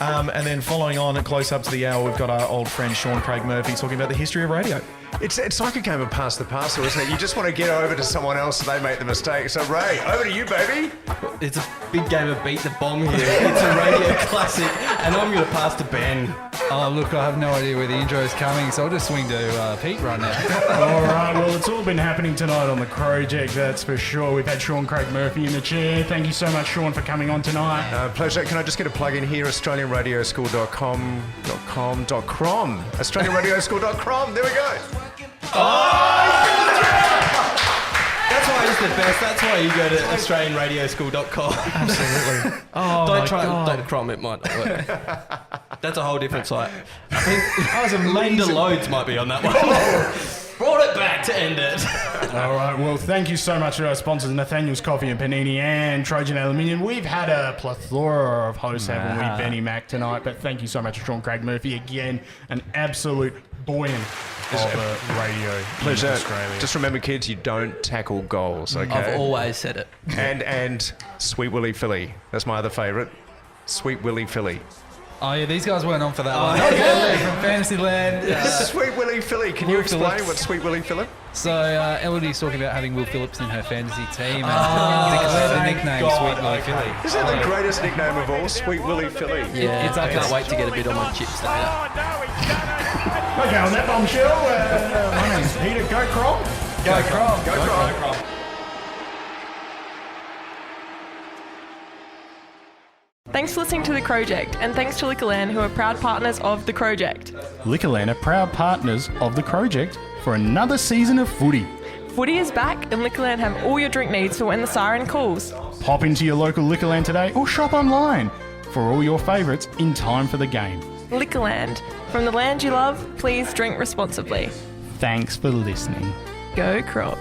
And then following on at close up to the hour, we've got our old friend Sean Craig Murphy talking about the history of radio. It's like a game of pass the parcel, isn't it? You just want to get over to someone else so they make the mistake. So, Ray, over to you, baby. It's a big game of Beat the Bomb here. It's a radio classic, and I'm going to pass to Ben. Oh, look, I have no idea where the intro is coming, so I'll just swing to Pete right now. All right, well, it's all been happening tonight on the Crowject, that's for sure. We've had Sean Craig Murphy in the chair. Thank you so much, Sean, for coming on tonight. Pleasure. Can I just get a plug in here? AustralianRadioschool.com. AustralianRadioschool.com. There we go. That's why he's the best. That's why you go to AustralianRadioschool.com. Absolutely. Oh, Don't my try God. .com, it might not work. That's a whole different site. I think That was amazing. Linda Loads might be on that one. Brought it back to end it. All right, well, thank you so much to our sponsors, Nathaniel's Coffee and Panini and Trojan Aluminium. We've had a plethora of hosts, haven't we, Benny Mac, tonight, but thank you so much to Sean Craig Murphy. Again, an absolute buoyant of radio Pleasure. in Australia. Just remember, kids, you don't tackle goals, okay? I've always said it. And Sweet Willy Philly. That's my other favourite. Sweet Willy Philly. Oh, yeah, these guys weren't on for that one. Okay, from Fantasyland. Sweet Willy Philly. Can you Will explain Phillips. what Sweet Willy Philip? So, Elodie's talking about having Will Phillips in her fantasy team and declared the nickname Sweet Willy Philly. Isn't that the greatest nickname of all? Sweet Willy Philly. Yeah, I can't wait to get a bit on my chips later. Okay, on that bombshell, my name's Peter. Go Crom. Go Crom. Go Crom. Thanks for listening to The Crowject, and thanks to Liquorland, who are proud partners of The Crowject. Liquorland are proud partners of the Crowject for another season of footy. Footy is back, and Liquorland have all your drink needs for when the siren calls. Pop into your local Liquorland today or shop online for all your favourites in time for the game. Liquorland. From the land you love, please drink responsibly. Thanks for listening. Go Crow.